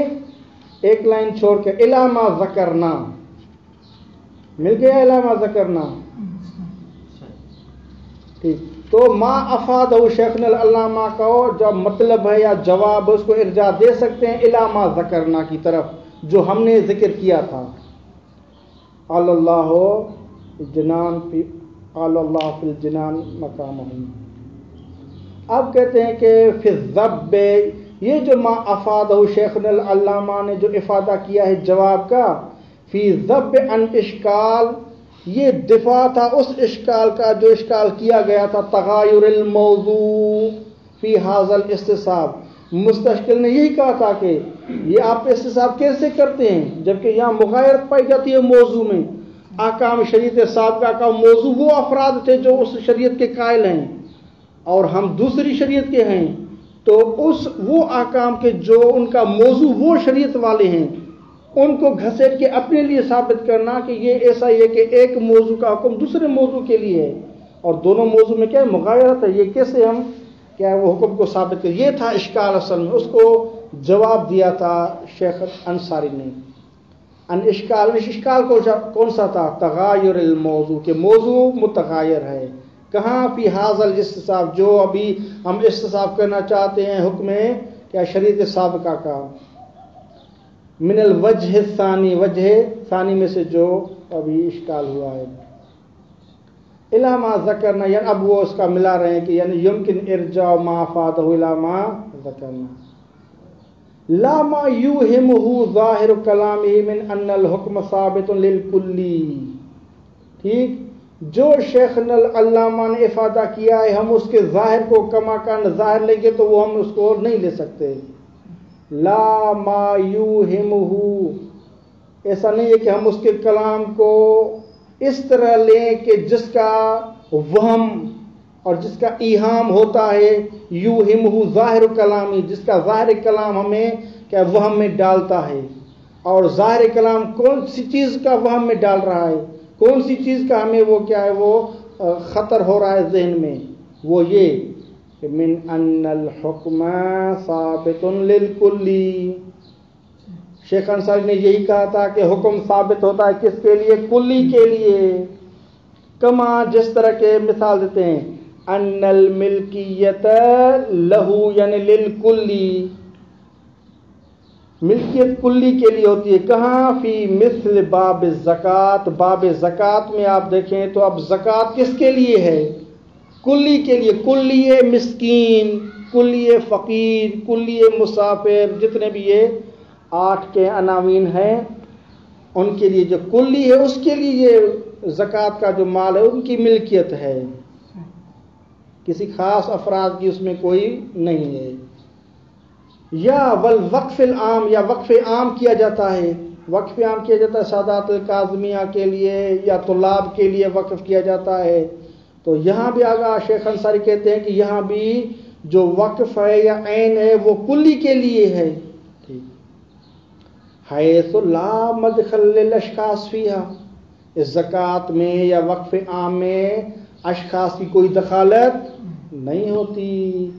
ایک لائن چھوڑ کے الی ما ذکرنا، مل گیا الی ما ذکرنا، ٹھیک۔ تو ما افادہ شیخنا العلامہ کا جو مطلب ہے یا جواب اس کو ارجاع دے سکتے ہیں الی ما ذکرنا کی طرف جو ہم نے ذکر کیا تھا۔ قال اللہ جنان فی قال اللہ فی الجنان مقامہم۔ اب کہتے ہیں کہ فی الذب، یہ جو ما افادہ شیخنا العلامہ نے جو افادہ کیا ہے جواب کا، فی ذب عن اشکال، یہ دفاع تھا اس اشکال کا جو اشکال کیا گیا تھا، تغایر الموضوع فی ھذا الاستصحاب۔ مستشکل نے یہی کہا تھا کہ یہ آپ استصحاب کیسے کرتے ہیں جبکہ یہاں مغایرت پائی جاتی ہے موضوع میں۔ احکام شریعت سابقہ کا موضوع وہ افراد تھے جو اس شریعت کے قائل ہیں اور ہم دوسری شریعت کے ہیں، تو وہ احکام کے جو ان کا موضوع وہ شریعت والے ہیں ان کو گھسیٹ کے اپنے لیے ثابت کرنا کہ یہ ایسا ہی ہے کہ ایک موضوع کا حکم دوسرے موضوع کے لیے ہے اور دونوں موضوع میں کیا ہے مغایرت ہے، یہ کیسے ہم کیا وہ حکم کو ثابت کریں؟ یہ تھا اشکال اصل میں، اس کو جواب دیا تھا شیخ انصاری نے۔ ان اشکال کون سا تھا؟ تغایر الموضوع، کہ موضوع متغیر ہے، کہاں فی ھذا الاستصحاب، جو ابھی ہم استصحاب کرنا چاہتے ہیں حکم کیا شریعت سابقہ کا، من الوجہ الثانی، وجہ ثانی میں سے جو ابھی اشکال ہوا ہے، الی ما ذکرنا، یعنی اب وہ اس کا ملا رہے ہیں کہ یعنی یمکن ارجاع ما افادہ الی ما ذکرنا، لا ما یوہمہ ظاہر کلامہ من ان الحکم ثابت للکلی، ٹھیک، جو شیخنا العلامہ نے افادہ کیا ہے ہم اس کے ظاہر کو کما کان ظاہر لیں گے تو وہ ہم اس کو نہیں لے سکتے۔ لا ما یوہمہ، ایسا نہیں ہے کہ ہم اس کے کلام کو اس طرح لیں کہ جس کا وہم اور جس کا ایہام ہوتا ہے، یوہمہ ظاہر کلامی، جس کا ظاہر کلام ہمیں کیا وہم میں ڈالتا ہے، اور ظاہر کلام کون سی چیز کا وہم میں ڈال رہا ہے، کون سی چیز کا ہمیں وہ کیا ہے وہ خطر ہو رہا ہے ذہن میں، وہ یہ کہ من ان الحکم ثابت للکلی، شیخ انصاری نے یہی کہا تھا کہ حکم ثابت ہوتا ہے کس کے لیے؟ کلی کے لیے، کما جس طرح کے مثال دیتے ہیں، ان الملکیت لہو، یعنی للکلی، ملکیت کلی کے لیے ہوتی ہے، کہاں؟ فی مثل باب الزکوٰۃ، باب زکوٰۃ میں آپ دیکھیں تو اب زکوٰۃ کس کے لیے ہے؟ کلی کے لیے، کلی مسکین، کلی فقیر، کلی مسافر، جتنے بھی یہ 8 کے عناوین ہیں ان کے لیے جو کلی ہے اس کے لیے یہ زکوٰۃ کا جو مال ہے ان کی ملکیت ہے۔ کسی خاص افراد کی اس میں کوئی نہیں ہے. یا والوقف العام، یا وقف عام کیا جاتا ہے. وقف عام کیا جاتا ہے سادات الکاظمیہ کے لیے یا طلاب کے لیے وقف کیا جاتا ہے. تو یہاں بھی آگا شیخ انصاری کہتے ہیں کہ یہاں بھی جو وقف ہے یا عین ہے وہ کلی کے لیے ہے. حیث لا مدخل للاشخاص فیہا، اس زکوٰۃ میں یا وقف عام میں اشخاص کی کوئی دخالت نہیں ہوتی.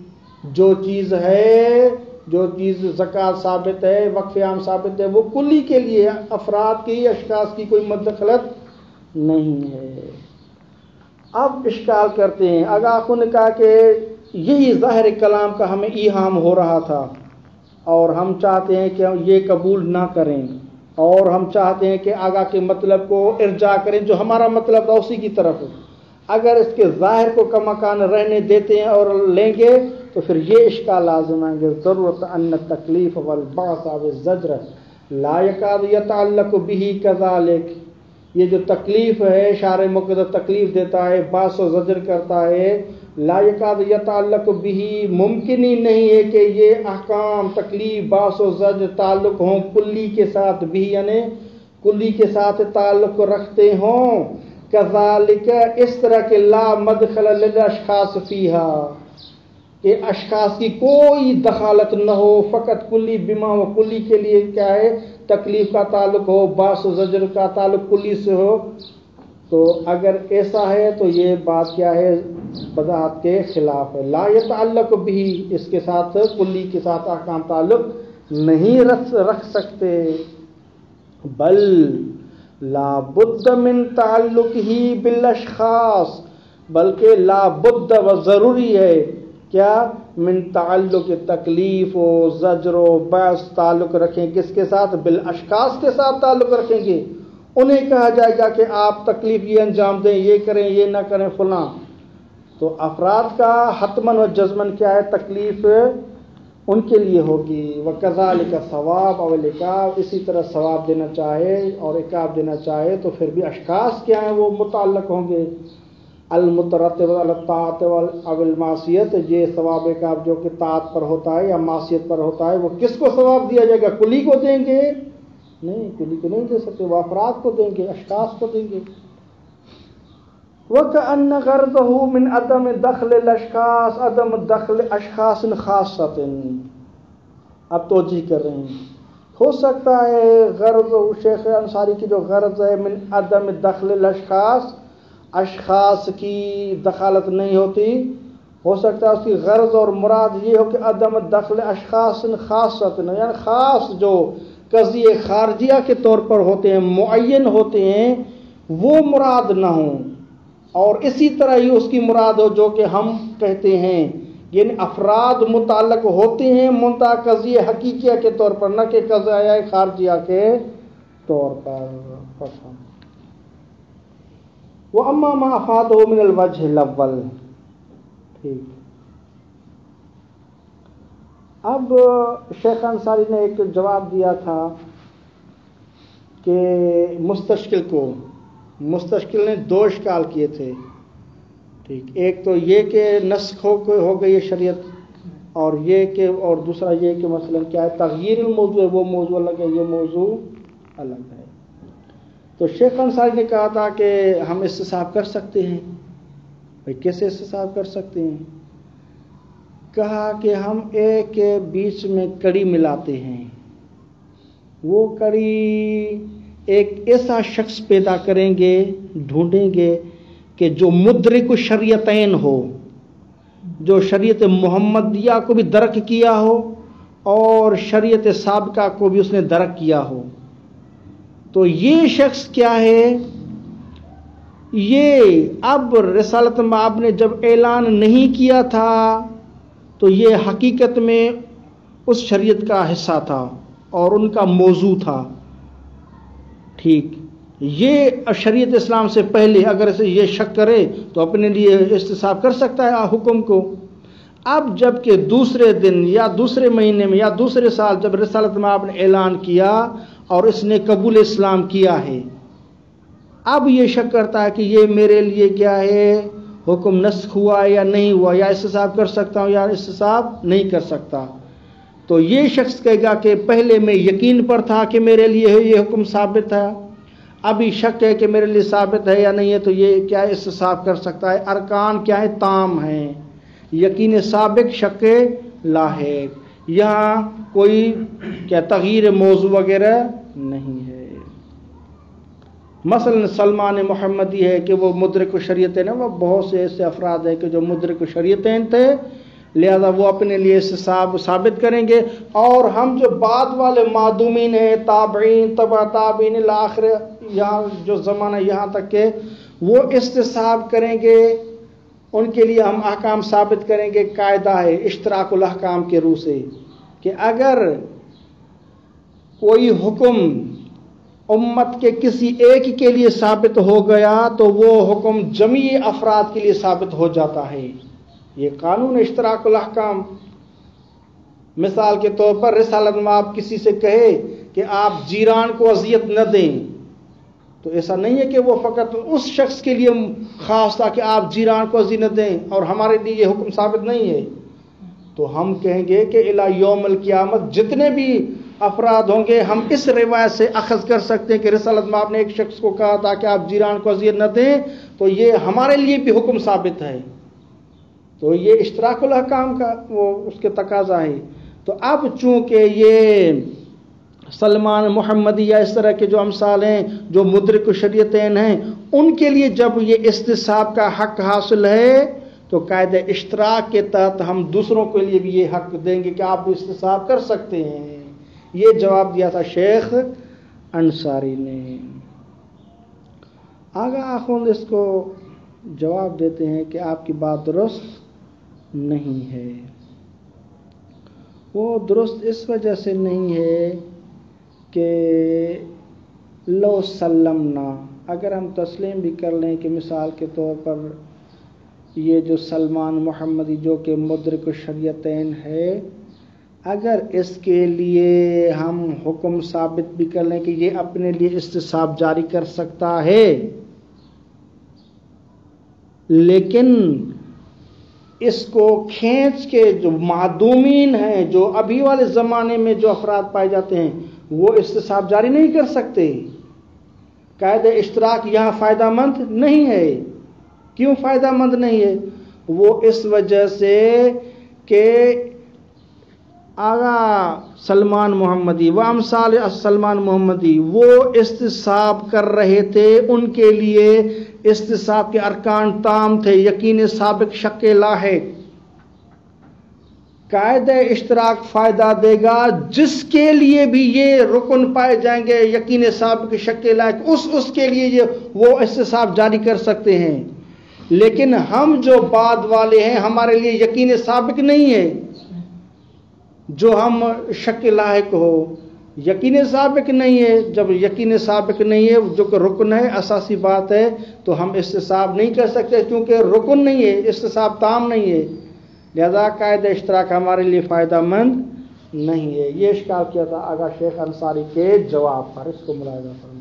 جو چیز ہے، جو چیز زکوٰۃ ثابت ہے، وقف عام ثابت ہے، وہ کلی کے لیے، افراد کی اشخاص کی کوئی مدخلت نہیں ہے. اب اشکال کرتے ہیں. آگاہ کو نے کہا کہ یہی ظاہر کلام کا ہمیں ایہام ہو رہا تھا اور ہم چاہتے ہیں کہ ہم یہ قبول نہ کریں، اور ہم چاہتے ہیں کہ آگاہ کے مطلب کو ارجاع کریں جو ہمارا مطلب تھا اسی کی طرف. اگر اس کے ظاہر کو کمکان رہنے دیتے ہیں اور لیں گے تو پھر یہ اشکال لازم آئیں گے. ضرورت ان التکلیف والبعث والزجر لا یکاد یتعلق به کذالک. یہ جو تکلیف ہے، شارع مقدر تکلیف دیتا ہے، باعث و زجر کرتا ہے، لا یکاد یتعلق به، ممکن ہی نہیں ہے کہ یہ احکام تکلیف باعث و زجر تعلق ہوں کلی کے ساتھ، بھی یعنی کلی کے ساتھ تعلق رکھتے ہوں. کذالک، اس طرح کے لا مدخل للاشخاص فیہا، کہ اشخاص کی کوئی دخالت نہ ہو، فقط کلی بما و کلی کے لیے کیا ہے تکلیف کا تعلق ہو، باعث و زجر کا تعلق کلی سے ہو. تو اگر ایسا ہے تو یہ بات کیا ہے، بذات کے خلاف ہے. لا یتعلق بھی، اس کے ساتھ کلی کے ساتھ احکام تعلق نہیں رکھ سکتے. بل لا بد من تعلق ہی بالاشخاص، بلکہ لا بد و ضروری ہے کیا، من تعلق تکلیف و زجر و باعث تعلق رکھیں کس کے ساتھ، بالاشخاص کے ساتھ تعلق رکھیں گے. انہیں کہا جائے گا کہ آپ تکلیف یہ انجام دیں، یہ کریں، یہ نہ کریں فلاں. تو افراد کا حتماً و جزماً کیا ہے، تکلیف ان کے لیے ہوگی. وَكَذَلِكَ ثواب اور العقاب، اسی طرح ثواب دینا چاہے اور عقاب دینا چاہے تو پھر بھی اشخاص کیا ہیں وہ متعلق ہوں گے. المترتب علی الطاعت او المعصیت، یہ ثواب عقاب جو کہ طاعت پر ہوتا ہے یا معصیت پر ہوتا ہے، وہ کس کو ثواب دیا جائے گا؟ کلی کو دیں گے؟ نہیں، کلی کو نہیں دے سکتے، وہ افراد کو دیں گے، اشخاص کو دیں گے. وَكَأَنَّ غَرْضَهُ مِنْ عَدَمِ دَخْلِ الْأَشْخَاصِ عَدَمُ دَخْلِ أَشْخَاصٍ خَاصَّةٍ. اب توجہ کر رہے ہیں، ہو سکتا ہے غرض شیخ انصاری کی جو غرض ہے من عدم دخل الاشخاص، اشخاص کی دخالت نہیں ہوتی، ہو سکتا ہے اس کی غرض اور مراد یہ ہو کہ عدم دخل اشخاص خاصۃ، یعنی خاص جو قضیے خارجیہ کے طور پر ہوتے ہیں، معین ہوتے ہیں، وہ مراد نہ ہوں. اور اسی طرح ہی اس کی مراد ہو جو کہ ہم کہتے ہیں، یعنی افراد متعلق ہوتے ہیں منتہا قضیہ حقیقیہ کے طور پر، نہ کہ قضیہ خارجیہ کے طور پر. وَأَمَّا مَا أَفَادَهُ مِنَ الْوَجْهِ الْأَوَّلِ. ٹھیک، اب شیخ انصاری نے ایک جواب دیا تھا کہ مستشکل نے دو اشکال کیے تھے. ٹھیک، ایک تو یہ کہ نسخ ہو گئی شریعت، اور یہ کہ اور دوسرا یہ کہ مثلا کیا ہے تغییر الموضوع ہے، وہ موضوع الگ ہے، یہ موضوع الگ ہے. تو شیخ انصاری نے کہا تھا کہ ہم استصحاب کر سکتے ہیں. بھائی کیسے استصحاب کر سکتے ہیں؟ کہا کہ ہم ایک کے بیچ میں کڑی ملاتے ہیں، وہ کڑی ایک ایسا شخص پیدا کریں گے، ڈھونڈیں گے کہ جو مدرک شریعتین ہو، جو شریعت محمدیہ کو بھی درک کیا ہو اور شریعت سابقہ کو بھی اس نے درک کیا ہو. تو یہ شخص کیا ہے، یہ اب رسالت مآب نے جب اعلان نہیں کیا تھا تو یہ حقیقت میں اس شریعت کا حصہ تھا اور ان کا موضوع تھا. ٹھیک، یہ شریعت اسلام سے پہلے اگر اسے یہ شک کرے تو اپنے لیے استصحاب کر سکتا ہے حکم کو. اب جب کہ دوسرے دن یا دوسرے مہینے میں یا دوسرے سال جب رسالت مآب نے اعلان کیا اور اس نے قبول اسلام کیا ہے، اب یہ شک کرتا ہے کہ یہ میرے لیے کیا ہے حکم نسخ ہوا یا نہیں ہوا، یا استصحاب کر سکتا ہوں یا استصحاب نہیں کر سکتا، تو یہ شخص کہے گا کہ پہلے میں یقین پر تھا کہ میرے لیے یہ حکم ثابت ہے، ابھی شک ہے کہ میرے لیے ثابت ہے یا نہیں ہے، تو یہ کیا استصحاب کر سکتا ہے۔ ارکان کیا ہے؟ تام ہیں، یقین سابق، شک لاحق، یہاں کوئی کیا تغییر موضوع وغیرہ نہیں ہے۔ مثلا سلمان محمدی ہے کہ وہ مدرک شریعتین ہے، وہ بہت سے ایسے افراد ہیں کہ جو مدرک شریعتین تھے، لہذا وہ اپنے لیے استصحاب ثابت کریں گے، اور ہم جو بعد والے معدومین ہیں، تابعین، تبع تابعین الاخر، یہاں جو زمانہ یہاں تک کہ وہ استصحاب کریں گے، ان کے لیے ہم احکام ثابت کریں گے۔ قاعدہ ہے اشتراک الاحکام کے روح سے کہ اگر کوئی حکم امت کے کسی ایک کے لیے ثابت ہو گیا تو وہ حکم جمیع افراد کے لیے ثابت ہو جاتا ہے۔ یہ قانون اشتراک الاحکام۔ مثال کے طور پر رسالت میں آپ کسی سے کہے کہ آپ جیران کو اذیت نہ دیں، تو ایسا نہیں ہے کہ وہ فقط اس شخص کے لیے خاص تھا کہ آپ جیران کو اذیت نہ دیں اور ہمارے لیے یہ حکم ثابت نہیں ہے، تو ہم کہیں گے کہ الی یوم القیامت جتنے بھی افراد ہوں گے، ہم اس روایت سے اخذ کر سکتے ہیں کہ رسالت میں آپ نے ایک شخص کو کہا تھا کہ آپ جیران کو اذیت نہ دیں، تو یہ ہمارے لیے بھی حکم ثابت ہے۔ تو یہ اشتراک الاحکام کا وہ اس کے تقاضا ہے۔ تو اب چونکہ یہ سلمان محمدی یا اس طرح کے جو امثال ہیں جو مدرک شریعتین ہیں، ان کے لیے جب یہ استصحاب کا حق حاصل ہے تو قاعدہ اشتراک کے تحت ہم دوسروں کے لیے بھی یہ حق دیں گے کہ آپ بھی استصحاب کر سکتے ہیں۔ یہ جواب دیا تھا شیخ انصاری نے۔ آگا آخوند اس کو جواب دیتے ہیں کہ آپ کی بات درست نہیں ہے۔ وہ درست اس وجہ سے نہیں ہے کہ لو سلمنا، اگر ہم تسلیم بھی کر لیں کہ مثال کے طور پر یہ جو سلمان محمدی جو کہ مدرک شریعتین ہے، اگر اس کے لیے ہم حکم ثابت بھی کر لیں کہ یہ اپنے لیے استصحاب جاری کر سکتا ہے، لیکن اس کو کھینچ کے جو معدومین ہیں، جو ابھی والے زمانے میں جو افراد پائے جاتے ہیں، وہ استصحاب جاری نہیں کر سکتے۔ قاعدہ اشتراک یہاں فائدہ مند نہیں ہے۔ کیوں فائدہ مند نہیں ہے؟ وہ اس وجہ سے کہ آغا سلمان محمدی و امثال سلمان محمدی وہ استصحاب کر رہے تھے، ان کے لیے استصحاب کے ارکان تام تھے، یقین سابق، شک لاحق۔ قاعدہ اشتراک فائدہ دے گا جس کے لیے بھی یہ رکن پائے جائیں گے، یقین سابق، شک لاحق، اس کے لیے وہ استصحاب جاری کر سکتے ہیں۔ لیکن ہم جو بعد والے ہیں، ہمارے لیے یقین سابق نہیں ہے، جو ہم شک لاحق ہو، یقین سابق نہیں ہے۔ جب یقین سابق نہیں ہے، جو کہ رکن ہے، اساسی بات ہے، تو ہم استصحاب نہیں کر سکتے کیونکہ رکن نہیں ہے، استصحاب تام نہیں ہے، لہذا قاعدہ اشتراک ہمارے لیے فائدہ مند نہیں ہے۔ یہ اشکال کیا تھا آغا شیخ انصاری کے جواب پر، اس کو ملاحظہ فرمائیں۔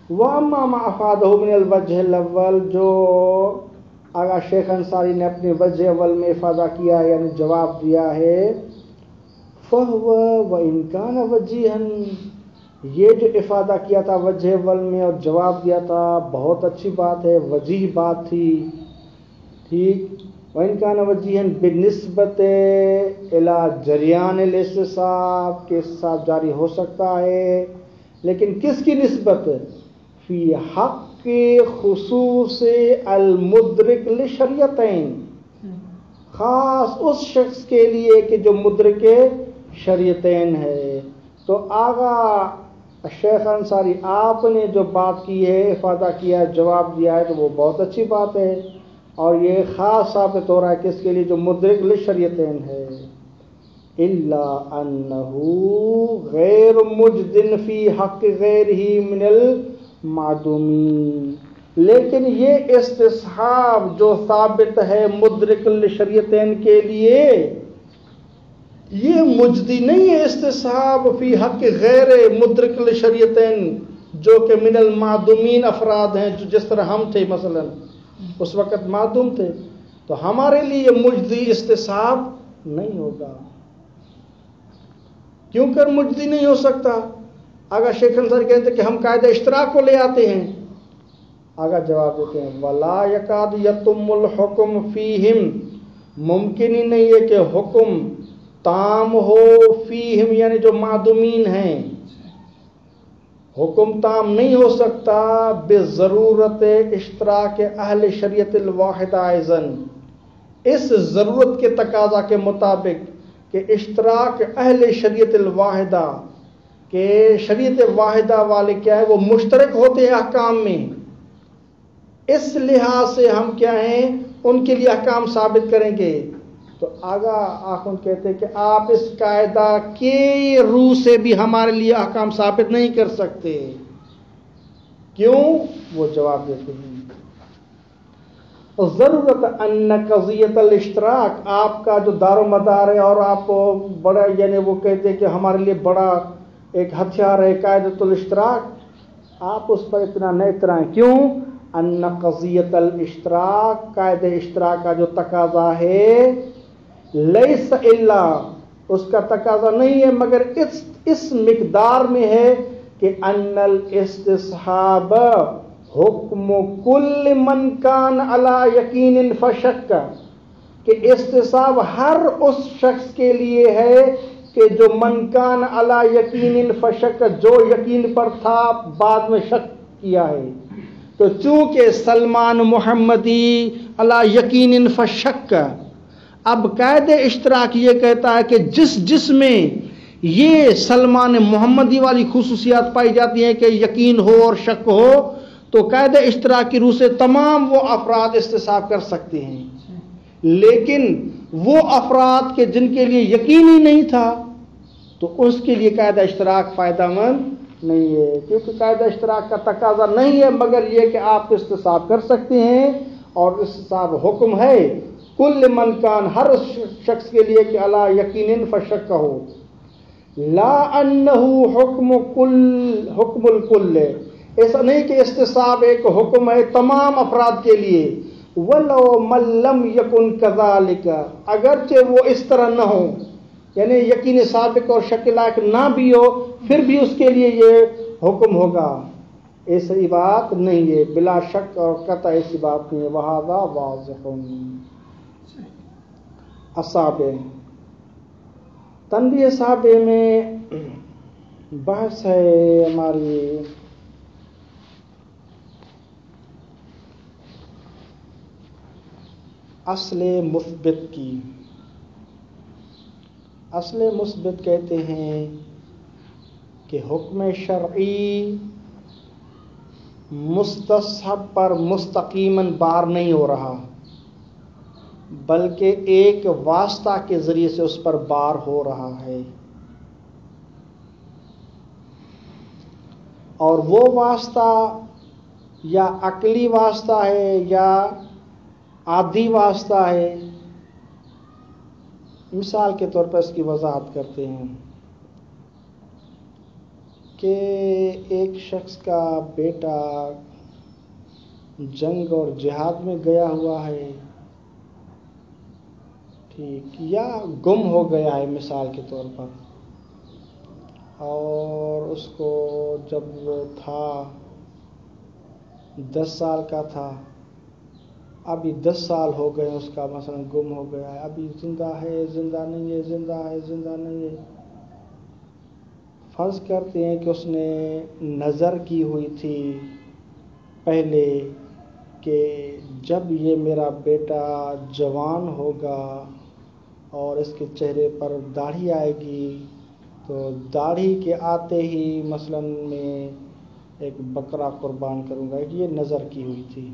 وَأَمَّا مَا أَفَادَهُ مِنَ الْوَجْهِ الْأَوَّلِ، جو آغا شیخ انصاری نے اپنے وجہ اول میں افادہ کیا ہے، یعنی جواب دیا ہے، فَهُوَ وَإِنْ كَانَ وَجِيهًا، یہ جو افادہ کیا تھا وجہ اول میں اور جواب دیا تھا، بہت اچھی بات ہے، وجیح بات تھی، ٹھیک۔ وَإِنْ كَانَ وَجِيهًا بِالنِّسْبَةِ إِلَى جَرْيَانِ الْاسْتِصْحَاب، کے ساتھ جاری ہو سکتا ہے، لیکن کس کی نسبت؟ فی حق خصوص المدرک لشریعتین، خاص اس شخص کے لیے کہ جو مدرک شریعتین ہے۔ تو آغا شیخ انصاری آپ نے جو بات کی ہے، افادہ کیا ہے، جواب دیا ہے، تو وہ بہت اچھی بات ہے، اور یہ خاص ثابت ہو رہا ہے کس کے لیے؟ جو مدرک لشریعتین ہے۔ الا انہ غیر مجدن فی حق غیرہ من المعدومین، لیکن یہ استصحاب جو ثابت ہے مدرک لشریعتین کے لیے، یہ مجدی نہیں ہے استصحاب فی حق غیر مدرک لشریعتین، جو کہ من المعدومین افراد ہیں، جو جس طرح ہم تھے مثلا اس وقت معدوم تھے، تو ہمارے لیے مجزی استصحاب نہیں ہوگا۔ کیوں کر مجزی نہیں ہو سکتا؟ اگر شیخ انصاری کہتے ہیں کہ ہم قاعدہ اشتراک کو لے آتے ہیں، آگا جواب دیتے ہیں وَلَا يَكَادُ يَتُمُّ الْحُكْمُ فِيهِمْ، ممکن ہی نہیں ہے کہ حکم تام ہو فیہم، یعنی جو معدومین ہیں، حکم تام نہیں ہو سکتا بضرورت اشتراک اہل شریعت الواحدہ ایضاً، اس ضرورت کے تقاضا کے مطابق کہ اشتراک اہل شریعت الواحدہ، کہ شریعت واحدہ والے کیا ہے، وہ مشترک ہوتے ہیں احکام میں، اس لحاظ سے ہم کیا ہیں، ان کے لیے احکام ثابت کریں گے۔ تو آگا آخر کہتے ہیں کہ آپ اس قاعدہ کے روح سے بھی ہمارے لیے احکام ثابت نہیں کر سکتے۔ کیوں؟ وہ جواب دیتے ہیں ضرورت ان قضیت الاشتراک، آپ کا جو دار و مدار ہے اور آپ کو بڑا، یعنی وہ کہتے ہیں کہ ہمارے لیے بڑا ایک ہتھیار ہے قاعدۃ الاشتراک، آپ اس پر اتنا نہ اترائیں۔ کیوں؟ ان قضیت الاشتراک، قاعدہ اشتراک کا جو تقاضا ہے، لیس الا، اس کا تقاضا نہیں ہے مگر اس مقدار میں ہے کہ ان الاستصحاب حکم کل من کان علی یقین فشک، کہ استصحاب ہر اس شخص کے لیے ہے کہ جو من کان علی یقین فشک، جو یقین پر تھا بعد میں شک کیا ہے۔ تو چونکہ سلمان محمدی علی یقین فشک، اب قاعدہ اشتراک یہ کہتا ہے کہ جس میں یہ سلمان محمدی والی خصوصیات پائی جاتی ہیں کہ یقین ہو اور شک ہو، تو قاعدہ اشتراک کی روح سے تمام وہ افراد استصحاب کر سکتے ہیں، لیکن وہ افراد کے جن کے لیے یقین ہی نہیں تھا تو اس کے لیے قاعدہ اشتراک فائدہ مند نہیں ہے، کیونکہ قاعدہ اشتراک کا تقاضا نہیں ہے مگر یہ کہ آپ استصحاب کر سکتے ہیں، اور استصحاب حکم ہے کل من کان، ہر اس شخص کے لیے کہ علی یقین فشک ہو، لا انہ حکم الکل، ایسا نہیں کہ استصحاب ایک حکم ہے تمام افراد کے لیے، ولو من لم یکن کذالک، اگرچہ وہ اس طرح نہ ہو، یعنی یقین سابق اور شک لائق نہ بھی ہو، پھر بھی اس کے لیے یہ حکم ہوگا، ایسی بات نہیں ہے، بلا شک اور قطع ایسی بات نہیں ہے۔ وہذا واضح اصابع، تنبیہ اصابع میں بحث ہے ہماری اصل مثبت کی۔ اصل مثبت کہتے ہیں کہ حکم شرعی مستصحب پر مستقیماً بار نہیں ہو رہا، بلکہ ایک واسطہ کے ذریعے سے اس پر بار ہو رہا ہے، اور وہ واسطہ یا عقلی واسطہ ہے یا عادی واسطہ ہے۔ مثال کے طور پر اس کی وضاحت کرتے ہیں کہ ایک شخص کا بیٹا جنگ اور جہاد میں گیا ہوا ہے، ٹھیک، یا گم ہو گیا ہے مثال کے طور پر، اور اس کو جب وہ تھا 10 سال کا تھا، ابھی 10 سال ہو گئے اس کا مثلا گم ہو گیا ہے، ابھی زندہ ہے زندہ نہیں ہے، زندہ ہے زندہ نہیں ہے۔ فرض کرتے ہیں کہ اس نے نظر کی ہوئی تھی پہلے کہ جب یہ میرا بیٹا جوان ہوگا اور اس کے چہرے پر داڑھی آئے گی تو داڑھی کے آتے ہی مثلا میں ایک بکرا قربان کروں گا، یہ نظر کی ہوئی تھی۔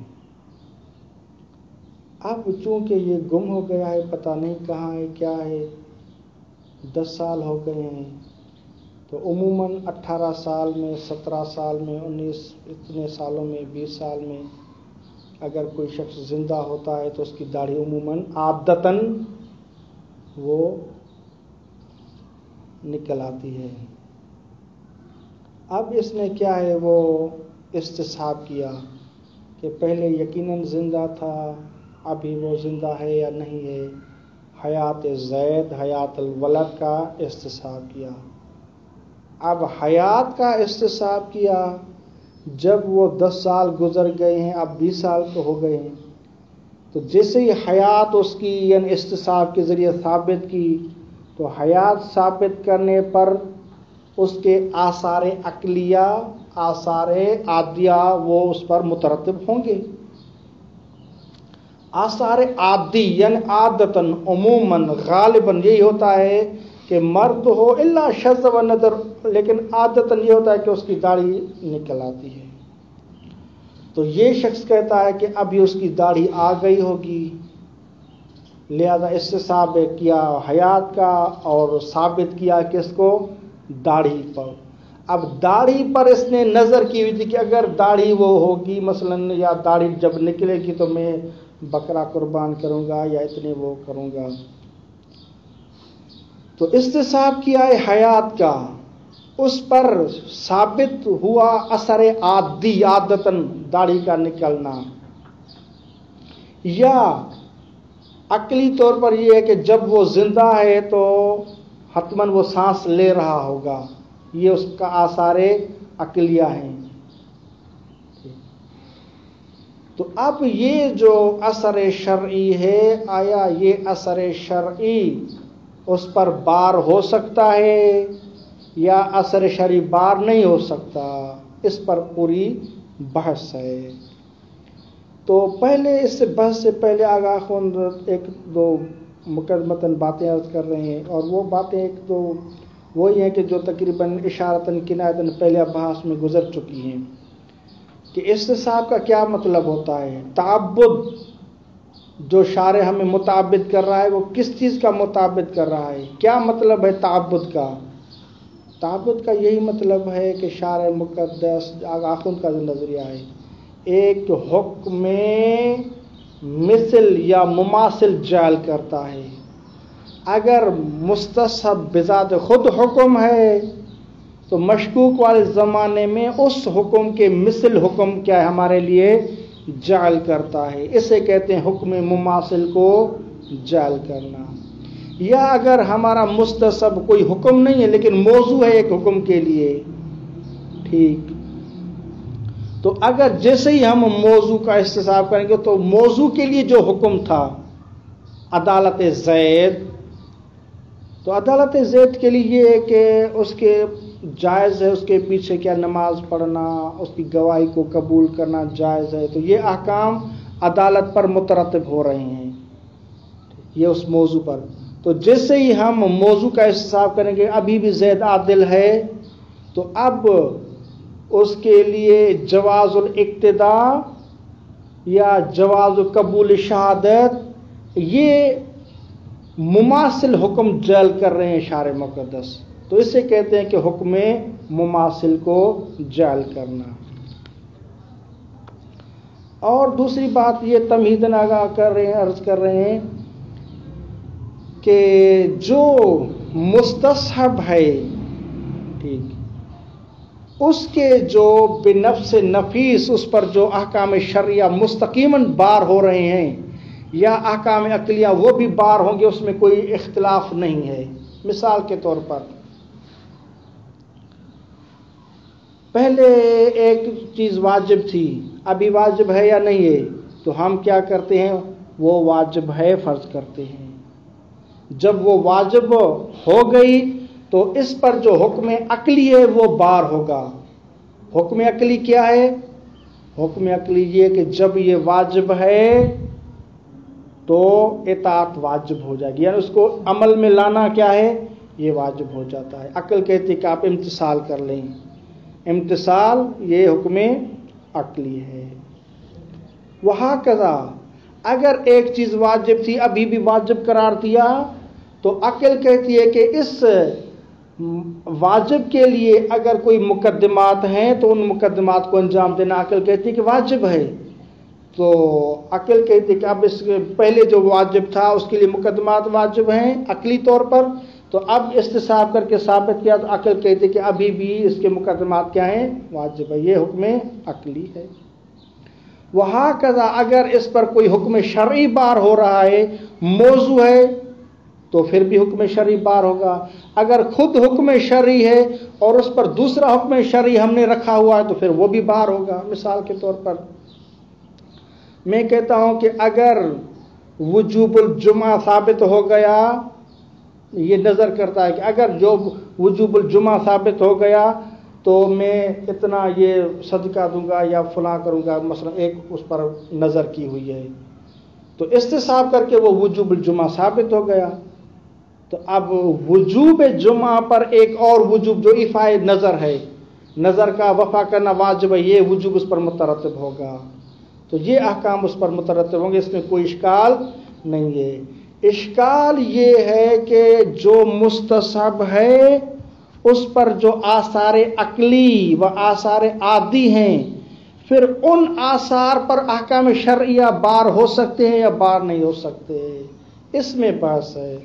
اب چونکہ یہ گم ہو گیا ہے، پتہ نہیں کہاں ہے کیا ہے، 10 سال ہو گئے ہیں، تو عموماً 18 سال میں، 17 سال میں، 19 اتنے سالوں میں، 20 سال میں اگر کوئی شخص زندہ ہوتا ہے تو اس کی داڑھی عموماً عادتاً وہ نکل آتی ہے۔ اب اس نے کیا ہے وہ استصحاب کیا کہ پہلے یقیناً زندہ تھا، ابھی وہ زندہ ہے یا نہیں ہے، حیات زید حیات الولد کا استصحاب کیا۔ اب حیات کا استصحاب کیا جب وہ 10 سال گزر گئے ہیں، اب 20 سال تو ہو گئے ہیں، تو جیسے ہی حیات اس کی یعنی استصحاب کے ذریعے ثابت کی، تو حیات ثابت کرنے پر اس کے آثار عقلیہ آثار عادیہ وہ اس پر مترتب ہوں گے۔ آثار عادی یعنی عادتاً عموماً غالباً یہی ہوتا ہے کہ مرد ہو الا شذ و نظر، لیکن عادتاً یہ ہوتا ہے کہ اس کی داڑھی نکل آتی ہے، تو یہ شخص کہتا ہے کہ ابھی اس کی داڑھی آ گئی ہوگی، لہذا استصحاب کیا حیات کا اور ثابت کیا کس کو؟ داڑھی پر۔ اب داڑھی پر اس نے نظر کی ہوئی تھی کہ اگر داڑھی وہ ہوگی مثلاً، یا داڑھی جب نکلے گی تو میں بکرا قربان کروں گا یا اتنے وہ کروں گا، تو استصحاب کیا ہے حیات کا، اس پر ثابت ہوا اثر عادی عادتاً داڑھی کا نکلنا، یا عقلی طور پر یہ ہے کہ جب وہ زندہ ہے تو حتماً وہ سانس لے رہا ہوگا، یہ اس کا آثار عقلیہ ہیں۔ تو اب یہ جو اثر شرعی ہے، آیا یہ اثر شرعی اس پر بار ہو سکتا ہے یا اثر شرعی بار نہیں ہو سکتا، اس پر پوری بحث ہے۔ تو پہلے اس بحث سے پہلے آگاہ خون ایک دو مقدمتاً باتیں عرض کر رہے ہیں، اور وہ باتیں ایک دو وہی ہیں کہ جو تقریباً اشارتاً کنایتاً پہلے بحث میں گزر چکی ہیں، کہ استصحاب کا کیا مطلب ہوتا ہے۔ تعبد جو شارع ہمیں متعبد کر رہا ہے وہ کس چیز کا متعبد کر رہا ہے، کیا مطلب ہے تعبد کا؟ تعبد کا یہی مطلب ہے کہ شارع مقدس آخر کا جو نظریہ ہے، ایک حکم میں مثل یا مماثل جعل کرتا ہے۔ اگر مستصحب بذات خود حکم ہے تو مشکوک والے زمانے میں اس حکم کے مثل حکم کیا ہے ہمارے لیے جعل کرتا ہے، اسے کہتے ہیں حکم مماثل کو جعل کرنا۔ یا اگر ہمارا مستصحب کوئی حکم نہیں ہے لیکن موضوع ہے ایک حکم کے لیے، ٹھیک، تو اگر جیسے ہی ہم موضوع کا استصحاب کریں گے تو موضوع کے لیے جو حکم تھا عدالت زید، تو عدالت زید کے لیے یہ ہے کہ اس کے جائز ہے اس کے پیچھے کیا نماز پڑھنا، اس کی گواہی کو قبول کرنا جائز ہے، تو یہ احکام عدالت پر مترتب ہو رہے ہیں، یہ اس موضوع پر۔ تو جیسے ہی ہم موضوع کا استصحاب کریں گے ابھی بھی زید عادل ہے، تو اب اس کے لیے جواز الاقتداء یا جواز قبول شہادت، یہ مماثل حکم جعل کر رہے ہیں شارع مقدس، تو اسے کہتے ہیں کہ حکم مماثل کو جعل کرنا۔ اور دوسری بات یہ تمہیداً آگاہ کر رہے ہیں، عرض کر رہے ہیں کہ جو مستصحب ہے، ٹھیک، اس کے جو بنفس نفیس اس پر جو احکام شرعیہ مستقیماً بار ہو رہے ہیں یا احکام عقلیہ وہ بھی بار ہوں گے، اس میں کوئی اختلاف نہیں ہے۔ مثال کے طور پر پہلے ایک چیز واجب تھی، ابھی واجب ہے یا نہیں ہے، تو ہم کیا کرتے ہیں، وہ واجب ہے فرض کرتے ہیں۔ جب وہ واجب ہو گئی تو اس پر جو حکم عقلی ہے وہ بار ہوگا۔ حکم عقلی کیا ہے؟ حکم عقلی یہ کہ جب یہ واجب ہے تو اطاعت واجب ہو جائے گی، یعنی اس کو عمل میں لانا کیا ہے، یہ واجب ہو جاتا ہے۔ عقل کہتی ہے کہ آپ امتثال کر لیں، امتثال یہ حکم عقلی ہے۔ وہکذا اگر ایک چیز واجب تھی ابھی بھی واجب قرار دیا تو عقل کہتی ہے کہ اس واجب کے لیے اگر کوئی مقدمات ہیں تو ان مقدمات کو انجام دینا عقل کہتی ہے کہ واجب ہے۔ تو عقل کہتی ہے کہ اب اس کے پہلے جو واجب تھا اس کے لیے مقدمات واجب ہیں عقلی طور پر، تو اب استصحاب کر کے ثابت کیا تو عقل کہتے کہ ابھی بھی اس کے مقدمات کیا ہیں؟ واجب ہے، یہ حکم عقلی ہے۔ وہکذا اگر اس پر کوئی حکم شرعی بار ہو رہا ہے، موضوع ہے، تو پھر بھی حکم شرعی بار ہوگا۔ اگر خود حکم شرعی ہے اور اس پر دوسرا حکم شرعی ہم نے رکھا ہوا ہے تو پھر وہ بھی بار ہوگا۔ مثال کے طور پر میں کہتا ہوں کہ اگر وجوب الجمعہ ثابت ہو گیا، یہ نظر کرتا ہے کہ اگر جو وجوب الجمعہ ثابت ہو گیا تو میں اتنا یہ صدقہ دوں گا یا فلاں کروں گا، مثلا ایک اس پر نظر کی ہوئی ہے، تو استصحاب کر کے وہ وجوب الجمعہ ثابت ہو گیا۔ تو اب وجوب جمعہ پر ایک اور وجوب جو ایفائے نظر ہے، نظر کا وفا کرنا واجب ہے، یہ وجوب اس پر مترتب ہوگا، تو یہ احکام اس پر مترتب ہوں گے، اس میں کوئی اشکال نہیں ہے۔ اشکال یہ ہے کہ جو مستصحب ہے اس پر جو آثار عقلی و آثار عادی ہیں، پھر ان آثار پر احکام شرعیہ بار ہو سکتے ہیں یا بار نہیں ہو سکتے، اس میں بحث ہے۔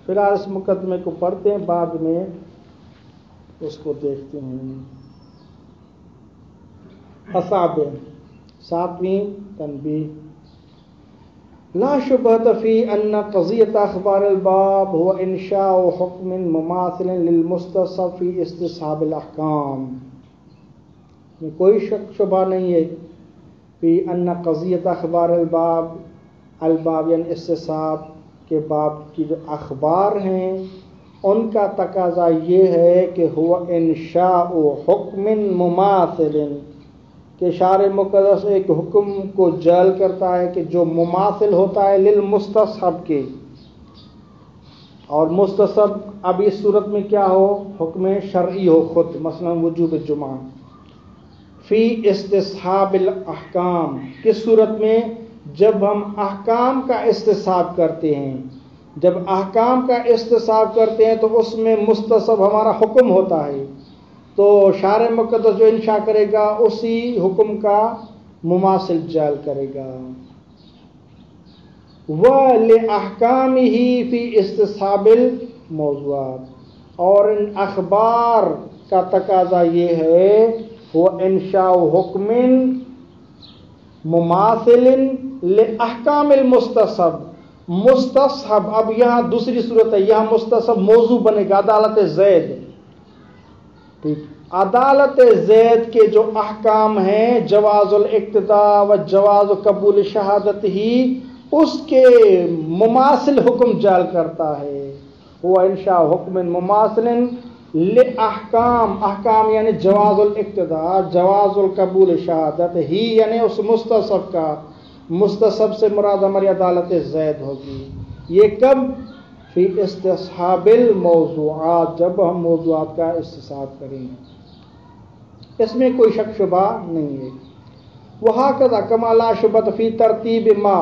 فی الحال اس مقدمے کو پڑھتے ہیں، بعد میں اس کو دیکھتے ہیں۔ اصابع، 7ویں تنبیہ، لا شبہۃ فی ان قضیۃ اخبار الباب هو انشاء حکم مماثل للمستصحب فی استصحاب الاحکام، میں کوئی شبہ نہیں ہے فی ان قضیۃ اخبار الباب، الباب یعنی استصحاب کے باب کی جو اخبار ہیں ان کا تقاضا یہ ہے کہ هو انشاء حکم مماثل، کہ شارع مقدس ایک حکم کو جعل کرتا ہے کہ جو مماثل ہوتا ہے للمستصحب کے، اور مستصحب اب اس صورت میں کیا ہو؟ حکم شرعی ہو خود، مثلا وجوب جمعہ، فی استصحاب الاحکام، کس صورت میں؟ جب ہم احکام کا استصحاب کرتے ہیں، جب احکام کا استصحاب کرتے ہیں تو اس میں مستصحب ہمارا حکم ہوتا ہے، تو شارع مقدس جو انشاء کرے گا اسی حکم کا مماثل جعل کرے گا۔ وَلِأَحْكَامِهِ فِي اسْتِصْحَابِ الْمَوْضُوعَاتِ، اور ان اخبار کا تقاضا یہ ہے وہ انشاء حکم مماثل لأحکام المستصحب، مستصحب اب یہاں دوسری صورت ہے، یہاں مستصحب موضوع بنے گا عدالت زید، ٹھیک، عدالت زید کے جو احکام ہیں جواز الاقتداء و جواز قبول شہادت ہی، اس کے مماثل حکم جعل کرتا ہے، وہ انشاء حکم مماثل لأحکام، احکام یعنی جواز الاقتداء، جواز القبول شہادت ہی یعنی اس مستصحب کا، مستصحب سے مراد ہماری عدالت زید ہوگی۔ یہ کب؟ فی استصحاب الموضوعات، جب ہم موضوعات کا استصحاب کریں گے، اس میں کوئی شک شبہ نہیں ہے۔ وہکذا کما لا شبہۃ فی ترتیب ما،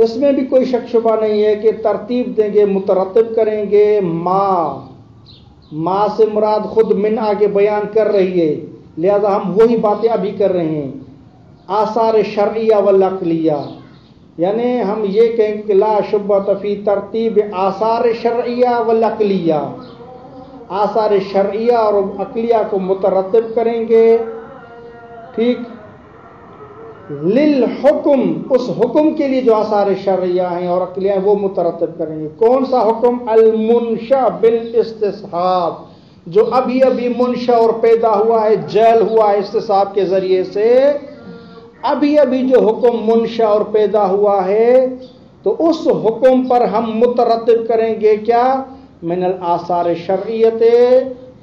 اس میں بھی کوئی شک شبہ نہیں ہے کہ ترتیب دیں گے، مترتب کریں گے، ما سے مراد خود من آگے بیان کر رہی ہے، لہذا ہم وہی باتیں ابھی کر رہے ہیں، آثار شرعیہ والعقلیہ، یعنی ہم یہ کہیں کہ لا شبہۃ فی ترتیب آثار شرعیہ والعقلیہ، آثار شرعیہ اور عقلیہ کو مترتب کریں گے، ٹھیک، للحکم، اس حکم کے لیے جو آثار شرعیہ ہیں اور عقلیہ ہیں وہ مترتب کریں گے۔ کون سا حکم؟ المنشا بالاستصحاب، جو ابھی ابھی منشا اور پیدا ہوا ہے، جعل ہوا ہے استصحاب کے ذریعے سے، ابھی ابھی جو حکم منشا اور پیدا ہوا ہے تو اس حکم پر ہم مترتب کریں گے کیا؟ من الاثار شرعیت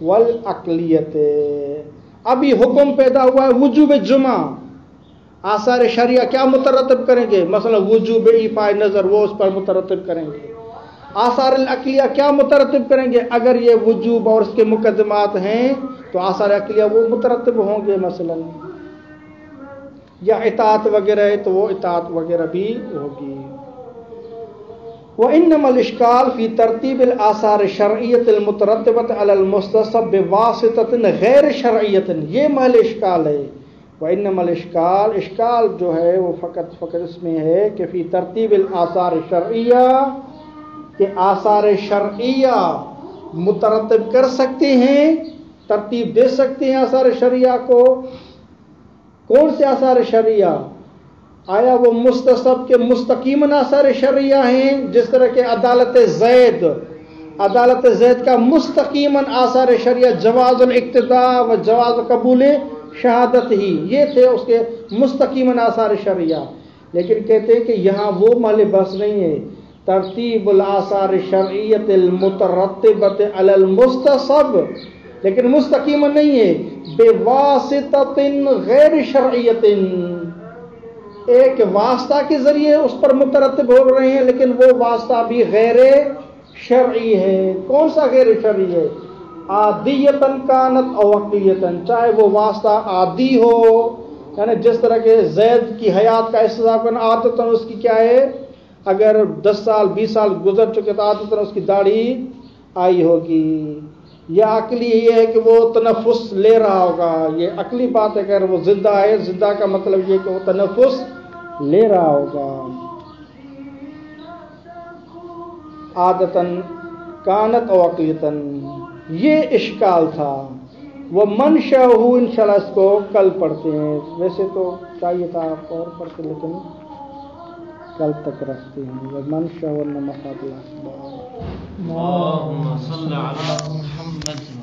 والعقلیت، ابھی حکم پیدا ہوا ہے وجوب جمعہ، آثار شرعیہ کیا مترتب کریں گے؟ مثلا وجوب ایفاء نظر، وہ اس پر مترتب کریں گے۔ آثار العقلیہ کیا مترتب کریں گے؟ اگر یہ وجوب اور اس کے مقدمات ہیں تو آثار عقلیہ وہ مترتب ہوں گے، مثلا یا اطاعت وغیرہ ہے تو وہ اطاعت وغیرہ بھی ہوگی۔ وَإِنَّمَا الْإِشْكَالُ فِي تَرْتِيبِ الْآثَارِ الشَّرْعِيَّةِ الْمُتَرَتِّبَةِ عَلَى الْمُسْتَصْحَبِ بِوَاسِطَةٍ غَيْرِ شَرْعِيَّةٍ، یہ محل اشکال ہے۔ وَإِنَّمَا الْإِشْكَالُ، اشکال جو ہے وہ فقط اس میں ہے کہ فی ترتیب الآثار الشرعیہ، کہ آثار شرعیہ مترتب کر سکتے ہیں، ترتیب دے سکتے ہیں آثار شرعیہ کو؟ کون سے آثار شرعیہ؟ آیا وہ مستصب کے مستقیماً آثار شرعیہ ہیں، جس طرح کہ عدالت زید کا مستقیماً آثار شرعیہ جواز الاقتداء و جواز قبول شہادت ہی، یہ تھے اس کے مستقیماً آثار شرعیہ. لیکن کہتے ہیں کہ یہاں وہ محل بحث نہیں ہے. ترتیب الآثار شرعیت المترتبۃ علی المستصب، لیکن مستقیماً نہیں ہے، بواسطۃ غیر شرعیت، ایک واسطہ کے ذریعے اس پر مترتب ہو رہے ہیں، لیکن وہ واسطہ بھی غیر شرعی ہے. کون سا غیر شرعی ہے؟ عادیتاً کانت او عقلیتاً، چاہے وہ واسطہ عادی ہو، یعنی جس طرح کہ زید کی حیات کا احتساب کرنا عادتاً اس کی کیا ہے، اگر 10 سال 20 سال گزر چکے تو عادتاً اس کی داڑھی آئی ہوگی. یا عقلی یہ ہے کہ وہ تنفس لے رہا ہوگا، یہ عقلی بات ہے. اگر وہ زندہ ہے، زندہ کا مطلب یہ کہ وہ تنفس لے رہا ہوگا. عادتاً کانت او عقلیتاً، یہ اشکال تھا. وہ منشأ ہو، انشاءاللہ اس کو کل پڑھتے ہیں. ویسے تو چاہیے تھا آپ اور پڑھتے، لیکن کل تک رکھتے ہیں. وہ منشأ و مفاد الاسباب. اللهم صل على محمد.